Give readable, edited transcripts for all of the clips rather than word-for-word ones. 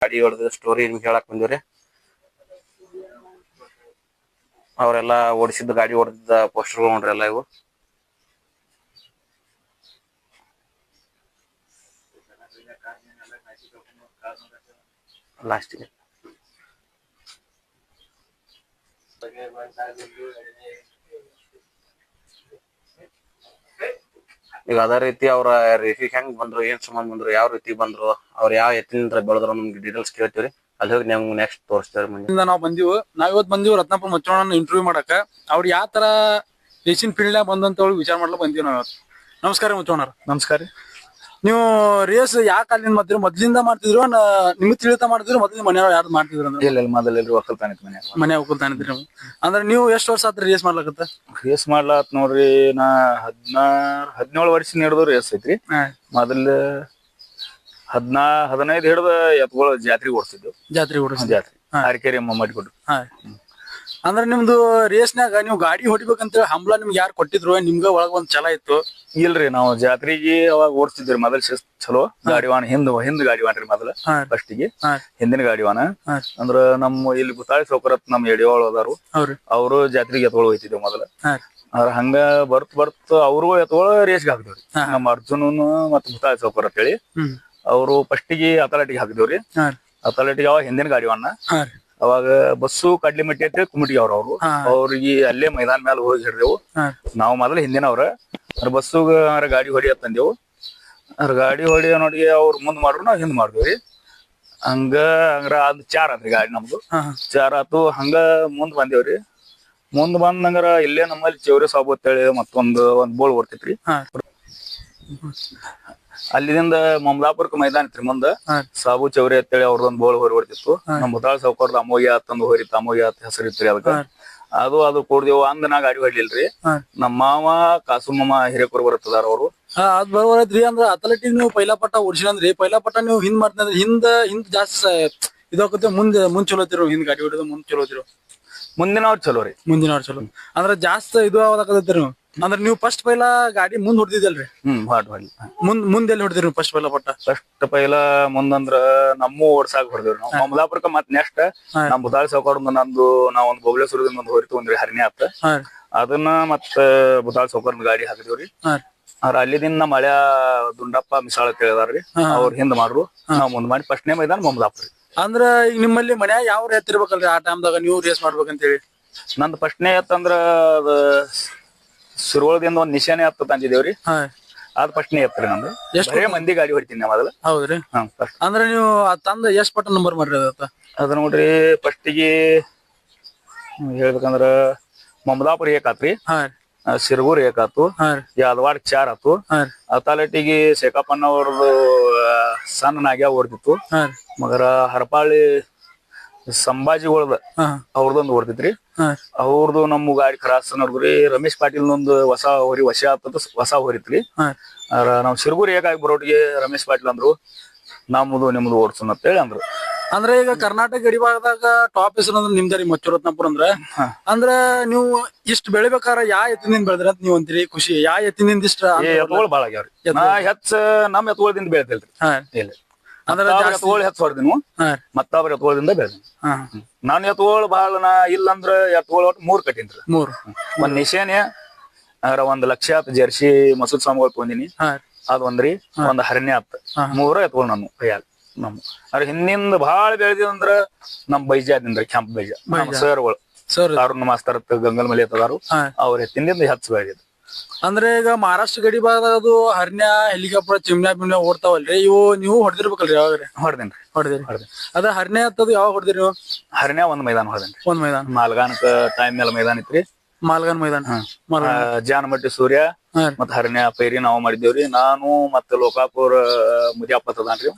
ಗಾಡಿ ಹೊಡೆದ ಸ್ಟೋರಿ ನಿಮ್ಗೆ ಹೇಳಕ್ ಬಂದಿವ್ರಿ. ಅವರೆಲ್ಲ ಓಡಿಸಿದ ಗಾಡಿ ಹೊಡೆದ ಪೋಸ್ಟರ್ಗಳು ನೋಡ್ರಿ ಎಲ್ಲ ಇವು. ಲಾಸ್ಟಿಗೆ ಈಗ ಅದೇ ರೀತಿ ಅವ್ರ ಹೆಂಗ್ ಬಂದ್ರು, ಏನ್ ಸಂಬಂಧ ಬಂದ್ರು, ಯಾವ ರೀತಿ ಬಂದ್ರು, ಅವ್ರ ಯಾವ ಎತ್ತಿನಿಂದ ಬೆಳೆದ್ರು ನಮ್ಗೆ ಡೀಟೇಲ್ಸ್ ಕೇಳ್ತೀವ್ರಿ. ಅಲ್ಲಿ ಹೋಗಿ ನಮ್ಗೆ ನೆಕ್ಸ್ಟ್ ತೋರಿಸ್ತೇವೆ. ನಾವ್ ಇವತ್ತು ಬಂದಿವ್ ರತ್ನಪ್ಪ ಮಚ್ಚೋಣ ಇಂಟರ್ವ್ಯೂ ಮಾಡಕ. ಅವ್ರು ಯಾವ ತರ ರೇಸಿಂಗ್ ಫೀಲ್ಡ್ ನಾಗ ಬಂದಂತ ವಿಚಾರ ಮಾಡ್ಲಕ್ ಬಂದೀವಿ ನಾವ್. ನಮಸ್ಕಾರ ಮಚ್ಚೋಣ. ನಮಸ್ಕಾರ. ನೀವು ರೇಸ್ ಯಾವ ಕಾಲಿಂದ ಮಾಡ್ತಿದ್ರು? ಮೊದ್ಲಿಂದ ಮಾಡ್ತಿದ್ರು ನಿಮ್ಗೆ ತಿಳಿತಾ ಮಾಡ್ತಿದ್ರು? ಮೊದ್ಲಿಂದ ಮನೆಯವ್ರು ಯಾರು ಮಾಡ್ತಿದ್ರು ಅಂದ್ರೆ? ಇಲ್ಲ ಮೊದಲೆಲ್ಲರೂ ಒಕ್ಕಲ್ತಾನ ಮನೆ ಒಕ್ಕಲ್ತಾನ ಇದ್ರಿ. ಅಂದ್ರೆ ನೀವು ಎಷ್ಟು ವರ್ಷ ಆತ್ರಿ ರೇಸ್ ಮಾಡ್ಲಕತ್ತ? ರೇಸ್ ಮಾಡ್ಲಾತ್ ನೋಡ್ರಿ, ನಾ 17 ವರ್ಷ ಹಿಡಿದು ರೇಸ್ ಐತ್ರಿ. ಮೊದಲ 15 ಹಿಡ್ದ ಎತ್ಗಳು ಜಾತ್ರೆ ಓಡಿಸಿದ್ವು. ಜಾತ್ರೆ ಅರಕೆರೆ ಮಾಡಿ ಕೊಟ್ರು. ಅಂದ್ರೆ ನಿಮ್ದು ರೇಸ್ನಾಗ ನೀವು ಗಾಡಿ ಹೊಡಿಬೇಕಂತ ಹಂಬಲ ನಿಮ್ಗೆ ಯಾರು ಕೊಟ್ಟಿದ್ರು? ನಿಮ್ಗ ಒಳಗ ಒಂದ್ ಛಲ ಇತ್ತು? ಇಲ್ರಿ, ನಾವು ಜಾತ್ರೆಗೆ ಅವಾಗ ಓಡಿಸ್ತಿದ್ರಿ. ಮೊದಲ್ ಚಲೋ ಗಾಡಿವಾನ ಹಿಂದ್ ಗಾಡಿವಾನ್ರಿ ಮೊದಲ ಫಸ್ಟಿಗೆ ಹಿಂದಿನ ಗಾಡಿವಾನ. ಅಂದ್ರ ನಮ್ಮ ಇಲ್ಲಿ ಗುತ್ತಾಳಿ ಸೌಕರತ್ ನಮ್ ಎಡಿವಾಳ ಅದಾರು, ಅವರು ಜಾತ್ರೆಗೆ ಎತ್ಗಳು ಹೋಯ್ತಿದ್ದೇವ್ ಮೊದಲ. ಹಂಗ ಬರ್ತ್ ಅವರು ಎತ್ಗಳು ರೇಸ್ಗೆ ಹಾಕಿದೇವ್ರಿ. ನಮ್ಮ ಅರ್ಜುನನು ಮತ್ ಗುತ್ತಾಳಿ ಸೌಕರ್ ಅಂತ ಹೇಳಿ ಅವರು ಫಸ್ಟಿಗೆ ಅಥಲೆಟಿಗೆ ಹಾಕಿದೇವ್ರಿ. ಅಥಲೆಟಿಗೆ ಅವಾಗ ಹಿಂದಿನ ಗಾಡಿವಾನ. ಅವಾಗ ಬಸ್ಸು ಕಡ್ಲಿಮಟ್ಟಿ ಅಂತ ಕುಮಿಟಿ ಅವ್ರು ಅವ್ರಿಗೆ ಅಲ್ಲೇ ಮೈದಾನ ಮೇಲೆ ಹೋಗಿ ಹಿಡ್ದೆವು. ನಾವು ಮೊದಲ ಹಿಂದಿನವ್ರ ಬಸ್ಸುಗ ಗಾಡಿ ಹೊಡಿಯತ್ ತಂದೆವು. ಗಾಡಿ ಹೊಡಿಯೋ ನೋಡಿ ಅವ್ರು ಮುಂದ್ ಮಾಡ್ರು, ನಾವ್ ಹಿಂದ್ ಮಾಡಿದ್ವಿ. ಹಂಗ್ರ ಅದ್ ಚಾರ್ ಆತ್ರಿ ಗಾಡಿ ನಮ್ದು. ಚಾರ್ ಆತು. ಹಂಗ ಮುಂದ್ ಬಂದೇವ್ರಿ. ಮುಂದ್ ಬಂದಂಗ್ರ ಇಲ್ಲೇ ನಮ್ಮಲ್ಲಿ ಚೌರಿ ಸಾಬು ಅಂತೇಳಿ ಒಂದ್ ಬೋಳ್ ಓಡ್ತಿತ್ರಿ. ಅಲ್ಲಿಂದ ಮಮದಾಪುರಕ್ಕೆ ಮೈದಾನ ಇತ್ರಿ. ಮುಂದ ಸಾಬು ಚೌರಿ ಅಂತೇಳಿ ಅವ್ರದೊಂದ್ ಬೋಳ್ ಹೊರ್ತಿತ್ತು. ನಮ್ ಮುತಾಳ ಸಾವ್ಕಾರ್ದ ಅಮೋಘ್ಯ ತಂದು ಹೋರಿತ್ತು. ಅಮೋಘ್ಯ ಹೆಸರು ಇತ್ರಿ ಅದಕ್ಕ. ಅದು ಕೂಡ್ದೇವು. ಅಂದ್ ನಾ ಗಾಡಿ ಹೊಡ್ಲಿಲ್ರಿ. ನಮ್ಮ ಮಾವ ಕಾಸುಮಮ್ಮ ಹಿರೇಕೂರ್ ಬರುತ್ತದಾರ ಅವ್ರು. ಅದ್ ಬರೋದ್ರಿ. ಅಂದ್ರ ಅಥ್ಲೆಟಿಕ್ ನೀವು ಪೈಲಾ ಪಟ್ಟ ಓಡಿಸಿದ್ರಿ. ಪೈಲಾ ಪಟ್ಟ ನೀವು ಹಿಂದ್ ಮಾಡ್ತಂದ್ರೆ ಹಿಂದ್ ಜಾಸ್ತಿ ಇದಾಗುತ್ತೆ. ಮುಂದ್ ಚಲೋ ತಿರು ಹಿಂದ್ ಗಾಡಿ ಹೊಡಿದ ಮುಂದ್ ಚಲೋ ತಿರು. ಮುಂದಿನವ್ರು ಚಲೋ ರೀ. ಮುಂದಿನವ್ರು ಚಲೋ ಅಂದ್ರ ಜಾಸ್ತಿ ಇದು ಆಗೋದಕ್ಕತ್ತೀರಿ. ಅಂದ್ರೆ ನೀವು ಫಸ್ಟ್ ಪೈಲಾ ಗಾಡಿ ಮುಂದ್ ಹೊಡ್ದಿದ್ದಲ್ರಿ? ಮುಂದೆಲ್ಲಿ ಹೊಡ್ದಿರಿ ಫಸ್ಟ್ ಪೈಲಾ ಪಟ್ಟ? ಫಸ್ಟ್ ಪೈಲಾ ಮುಂದಂದ್ರ ನಮ್ಮ ಓಡ್ಸಾಕ್ ಹೊಡ್ದೇವ್ರಿ ನಾವು ಮಮದಾಪುರಕ್ಕ. ಮತ್ ನೆಕ್ಸ್ಟ್ ನಮ್ ಬುದಾಳಿ ಸಾವ್ಕಾರ್ದ ನಂದು ನಾವೊಂದ್ ಬೊಬ್ಲೇಶ್ವರದಿಂದ ಒಂದ್ ಹೋರಿತು ಒಂದ್ರಿ ಹರಿಣಿ ಆತ. ಅದನ್ನ ಮತ್ತ ಬುದಾಳಿ ಸಾವ್ಕಾರ್ದ ಗಾಡಿ ಹಾಕಿದೇವ್ರಿ. ಅಲ್ಲಿದಿಂದ ಮಳ್ಯಾ ದುಂಡಪ್ಪ ಮಿಸಾಳ ಅಂತ ಹೇಳಿದಾರ್ರಿ, ಅವ್ರ ಹಿಂದ್ ಮಾಡ್ರು. ನಾವ್ ಮುಂದ್ ಮಾಡಿ ಫಸ್ಟ್ನೇ ಮೈದಾನ ಮಮದಾಪುರ. ಅಂದ್ರ ಈಗ ನಿಮ್ಮಲ್ಲಿ ಮನ್ಯಾಗ ಯಾವ ಎತ್ತಿರ್ಬೇಕಲ್ರಿ ಆ ಟೈಮ್ದಾಗ ನೀವು ರೇಸ್ ಮಾಡ್ಬೇಕಂತೇಳಿ? ನಂದ್ ಫಸ್ಟ್ನೇ ಎತ್ತಂದ್ರ ಅದ ಸುರುವಳದಿಂದ ಒಂದ್ ನಿಶಾನೆ ಎತ್ತ ತಂದಿದೇವ್ರಿ. ಅದ್ ಫಸ್ಟ್ನೇ ಎತ್ತರಿ ನಮ್ದು. ಎಷ್ಟೇ ಮಂದಿ ಗಾಡಿ ಹೊಡಿತೀನಿ ಮೊದಲ. ಹೌದ್ರಿ. ಅಂದ್ರೆ ನೀವು ತಂದ ಎಷ್ಟ್ ಪಟ್ಟ ನಂಬರ್ ಮಾಡ್ರಿ ಅದ ನೋಡ್ರಿ? ಫಸ್ಟಿಗೆ ಹೇಳ್ಬೇಕಂದ್ರ ಮಮದಾಪುರ ಏಕಾತ್ರಿ, ಸಿರ್ಗೂರ್ ಏಕಾತು, ಯಾದವಾಡ ಚಾರ್ ಆತು. ಅಥಲೆಟಿಗೆ ಶೇಖಪ್ಪಣ್ಣ ಅವ್ರದ್ದು ಸಣ್ಣ ನಾಗ್ಯ ಓಡ್ತಿತ್ತು. ಮಗರ ಹರಪಾಳಿ ಸಂಭಾಜಿಗಳ್ದ ಅವ್ರದೊಂದು ಓಡ್ತಿತ್ರಿ. ಅವ್ರದ್ದು ನಮ್ಮ ಗಾಡಿ ಕ್ರಾಸ್ ನೋಡ್ರಿ. ರಮೇಶ್ ಪಾಟೀಲ್ ಒಂದು ಹೊಸ ಹೋರಿ ವಶ ಆಗ್ತದ, ಹೊಸ ಹೋರಿತ್ರಿ. ನಾವ್ ಸಿರ್ಗೂರ್ ಏಕಾಗಿ ಬರೋಟಿಗೆ ರಮೇಶ್ ಪಾಟೀಲ್ ಅಂದ್ರು ನಮ್ದು ನಿಮ್ದು ಓಡ್ಸೋಣ ಅಂತ ಹೇಳಿ ಅಂದ್ರು. ಅಂದ್ರೆ ಈಗ ಕರ್ನಾಟಕ ಗಡಿ ಭಾಗದಾಗ ಟಾಪ್ ಹೆಸರು ಅಂದ್ರೆ ನಿಮ್ದಾರಿ ಮಚ್ಚೂರತ್ನಪುರ ಅಂದ್ರ ನೀವು ಇಷ್ಟ ಬೆಳಿಬೇಕಾರ ಯಾ ಎತ್ತಿನಿಂದ ಬೆಳೆದ್ರಿ ಅಂತ ನೀವ್ ಅಂತೀರಿ? ಖುಷಿ ಯಾ ಎತ್ತಿನಿಂದ ಇಷ್ಟ? ಎತ್ಗಳು ಬಾಳ ಆಗ್ಯಾವ್ರಿ. ನಮ್ ಎತ್ಗೊಳದಿಂದ ಬೆಳೆದಿಲ್ರಿ. ಅಂದ್ರೆ ಹೆಚ್ಚ ಹೊಡ್ದಿ ನೀವು ಮತ್ತೊಬ್ರ ಎತ್ಗೊಳದಿಂದ ಬೆಳೆದ್ರಿ. ನಾನ್ ಎತ್ಗೊಳ್ ಬಾಳ ಇಲ್ಲಂದ್ರ ಎತ್ಗೊಳ್ ಒಟ್ಟು 3 ಕಟ್ಟಿನ್ರಿ. ಒಂದ್ ನಿಶಾನೆ ಒಂದ್ ಲಕ್ಷ ಜರ್ಸಿ ಮಸೂದ್ ಸ್ವಾಮಿಗಳು ತೊಗೊಂಡಿನಿ. ಅದ್ ಒಂದ್ರಿ. ಒಂದ್ ಹರಣ್ಯ ಆತ್. 3 ಎತ್ಗೊಳ್ ನಾನು ಕೈಯಾಗ. ಅದ್ರ ಹಿಂದಿಂದ ಬಾಳ ಬೆಳೆದಿದಂದ್ರ ನಮ್ ಬೈಜಾದಿಂದ್ರಿ. ಕ್ಯಾಂಪ್ ಬೈಜ ನಮ್ ಸರ್ಗಳು ಅರುಣ್ ಮಾಸ್ತರ್ ಗಂಗಲ್ ಮಲಿ ಎತ್ತದಾರು. ಅವ್ರ ಎತ್ತಿನಿಂದ ಹೆಚ್ಚು ಬೆಳೆದಿದ್ದು. ಅಂದ್ರೆ ಈಗ ಮಹಾರಾಷ್ಟ್ರ ಗಡಿ ಭಾಗದಾಗ ಅದು ಹರ್ನ್ಯ, ಹೆಲಿಕಾಪ್ಟರ್, ಚಿಮ್ನ್ಯಾ ಬಿಮ್ನ್ಯಾ ಓಡ್ತಾವಲ್ರಿ, ಇವು ನೀವು ಹೊಡೆದಿರ್ಬೇಕಲ್ರಿ? ಯಾವಾಗ್ರಿ ಹೊಡೆದಿರಿ? ಅದ ಹರ್ನ್ಯ ಹತ್ತದು ಯಾವಾಗ ಹೊಡೆದಿರಿ ನೀವು? ಹರ್ನ್ಯ ಒಂದ್ ಮೈದಾನ ಹೊಡೆದೇನ್ರಿ. ಒಂದ್ ಮೈದಾನ ಮಾಲ್ಗಾನಕ ಟೈಮ್ ಮೇಲೆ ಮೈದಾನ ಇತ್ರಿ. ಮಾಲ್ಗಾನ್ ಮೈದಾನ. ಜಾನಮಟ್ಟಿ ಸೂರ್ಯ ಮತ್ ಹರ್ನ್ಯ ಪೈರಿ ನಾವು ಮಾಡಿದೇವ್ರಿ. ನಾನು ಮತ್ತ ಲೋಕಾಪುರ ಮುದಿಯಾಪತ್ತದಾನ್ರಿ.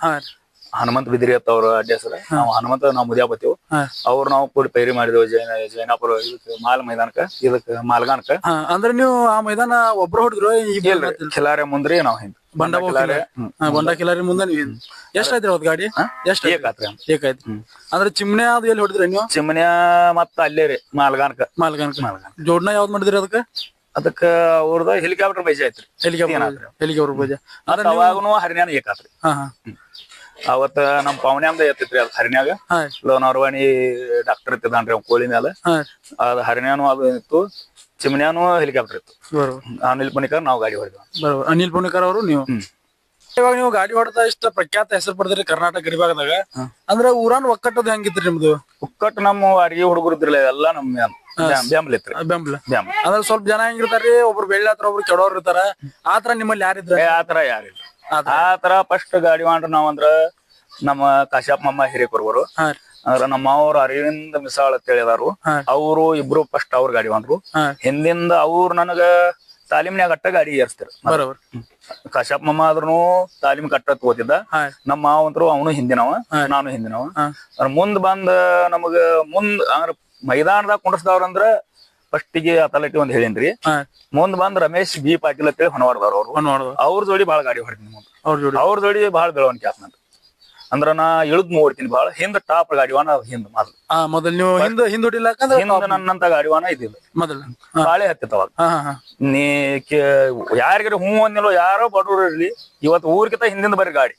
ಹನುಮಂತ ಬಿದಿರಿ ಅತ್ತ ಅವ್ರ ಅಡ್ಡ ಹೆಸರ. ನಾವು ಹನುಮಂತ ನಾವು ಮುದಿಯಾಪತ್ತೇವು. ಅವ್ರು ನಾವು ಕೂಡಿ ಪೈರಿ ಮಾಡಿದೇವು ಜೈನಾಪುರ ಮಾಲ್ ಮೈದಾನಕ್ಕ, ಇದಕ್ ಮಾಲ್ಗಾನಕ. ಅಂದ್ರೆ ನೀವು ಆ ಮೈದಾನ ಒಬ್ರು ಹೊಡೆದ್ರು? ಖಿಲಾರೆ ಮುಂದ್ರಿ ನಾವ್ ಹಿಂದ್ ಬಂಡ ಕಿಲಾರಿ ಮುಂದೆ ನೀವು ಹಿಂದ್. ಎಷ್ಟ್ ಆಯ್ತ್ರಿ ಅವತ್ ಗಾಡಿ? ಎಷ್ಟ್ ಏಕಾಯ್ತ್ರಿ? ಅಂದ್ರೆ ಚಿಮ್ನೆ ಅದು ಎಲ್ಲಿ ಹೊಡೆದ್ರಿ ನೀವು? ಚಿಮ್ನ್ಯಾ ಮತ್ತ ಅಲ್ಲೇ ರೀ ಮಾಲ್ಗಾನಕ. ಜೋಡ್ನ ಯಾವ್ದ್ ಮಾಡಿದ್ರಿ ಅದಕ್ಕ ಅವ್ರದ ಹೆಲಿಕಾಪ್ಟರ್ ಬೈಜ ಐತ್ರಿ. ಹೆಲಿಕಾಪ್ಟರ್ ಬೈಜ. ಅವಾಗನು ಹರಿಯಾಣ ಏಕಾತ್ರಿ. ಅವತ್ತ ನಮ್ ಪಾವನ್ಯಾಂದ ಎತ್ತಿತ್ರಿ ಅದ್ ಹರಿನ್ಯಾಗ ಹಾ ಲೋನವರ್ವಾಣಿ ಡಾಕ್ಟರ್ ಇತ್ತಿದಾನ್ರಿ ಅವ್ನ ಕೋಳಿ ಮ್ಯಾಲ ಹಾ ಅದ್ ಹರಿನ್ಯಾನು ಅದು ಇತ್ತು ಚಿಮ್ನ್ಯಾನು ಹೆಲಿಕಾಪ್ಟರ್ ಇತ್ತು ಬರೋबर ಅನಿಲ್ ಪಣಿಕರ್ ನಾವ್ ಗಾಡಿ ಹೊಡೆದ್ವಿ ಬರೋबर ಅನಿಲ್ ಪುಣೇಕರ್ ಅವರು ನೀವು ಇವಾಗ ನೀವು ಗಾಡಿ ಹೊಡೆದ ಇಷ್ಟ ಪ್ರಖ್ಯಾತ ಹೆಸರು ಪಡೆದ್ರಿ ಕರ್ನಾಟಕ ಗಡಿ ಭಾಗದಾಗ ಅಂದ್ರೆ ಊರಾನ್ ಒಕ್ಕಟ್ಟದ ಹೆಂಗಿತ್ರಿ ನಿಮ್ದು ಒಕ್ಕಟ್ಟು ನಮ್ಮ ಅಡಿಗೆ ಹುಡುಗರು ಇದ್ರಲ್ಲ ಎಲ್ಲಾ ನಮ್ ಬ್ಯಾಂಬಲ್ ಇತ್ರಿ ಬೆಂಬಲ ಬ್ಯಾಂಬಲ್ ಅಂದ್ರೆ ಸ್ವಲ್ಪ ಜನ ಹೆಂಗಿರ್ತಾರ್ರಿ ಒಬ್ರು ಬೆಳ್ಳಾತ್ರ ಒಬ್ರು ಕೆಡೋರ್ ಇರ್ತಾರ ಆತರ ನಿಮ್ಮಲ್ಲಿ ಯಾರಿದ್ರ ಆತರ ಯಾರಿಲ್ಲ ಆತರ ಫಸ್ಟ್ ಗಾಡಿ ಮಾಡ್ರ ನಾವಂದ್ರ ನಮ್ಮ ಕಾಶ್ಯಪ್ ಮಮ್ಮ ಹಿರೇಕೊರ್ವರು ಹಾ ಅಂದ್ರ ನಮ್ಮ ಅವ್ರ ಅರವಿಂದ್ ಮಿಸಾಳ್ ಅಂತ ಹೇಳಿದಾರು ಅವ್ರು ಇಬ್ರು ಫಸ್ಟ್ ಅವ್ರ ಗಾಡಿ ಮಾಡ್ರು ಹಿಂದಿಂದ ಅವ್ರು ನನಗ ತಾಲೀಮ್ನ್ಯಾಗ ಅಟ್ಟ ಗಾಡಿ ಏರ್ಸ್ತಾರ ಬರೋबर ಕಾಶ್ಯಪ್ ಮಮ್ಮ ಆದ್ರೂ ತಾಲೀಮ್ ಕಟ್ಟ ತಗೋತಿದ್ದ ನಮ್ಮ ಮಾವಂತರು ಅವನು ಹಿಂದಿನವ ನಾನು ಹಿಂದಿನವ ಮುಂದ್ ಬಂದ ನಮಗ ಅಂದ್ರ ಮೈದಾನದಾಗ ಕುಂಡ್ರಸ್ದವ್ರಂದ್ರ ಫಸ್ಟಿಗೆ ಅಥಲಟಿ ಒಂದ್ ಹೇಳೇನ್ರಿ ಮುಂದ್ ಬಂದ್ ರಮೇಶ್ ಬಿ ಪಾಟೀಲ್ ಅಂತೇಳಿ ಹೊನವಾರ್ದವ್ರು ಅವ್ರು ಅವ್ರ ಜೋಡಿ ಬಾಳ ಗಾಡಿ ಹೊಡ್ತೀನಿ ಅವ್ರ ಜೋಡಿ ಬಾಳ ಬೆಳವಣಿಗೆ ಆತ್ ನಂದು ಅಂದ್ರ ನಾ ಇಳಿದ್ ನೋಡ್ತೀನಿ ಬಾಳ ಹಿಂದ್ ಟಾಪ್ ಗಾಡಿವಾನ ಹಿಂದ್ ಮೊದಲ್ ನೀವು ಹಿಂದ್ ಹೊಡಿಲಾಕಂದ್ರ ಹಿಂದ್ ನನ್ನಂತ ಗಾಡಿವಾನ ಇದ್ದಿಲ್ಲ ಮೊದಲ ಬಾಳೆ ಹತ್ತಿತ್ತವಾಗ ನೀ ಯಾರಿಗಾರ ಹೂ ಅಂದಿಲ್ಲೋ ಯಾರೋ ಬಡವ್ರು ಇರ್ಲಿ ಇವತ್ತು ಊರ್ಕಿಂತ ಹಿಂದಿಂದ ಬರೀ ಗಾಡಿ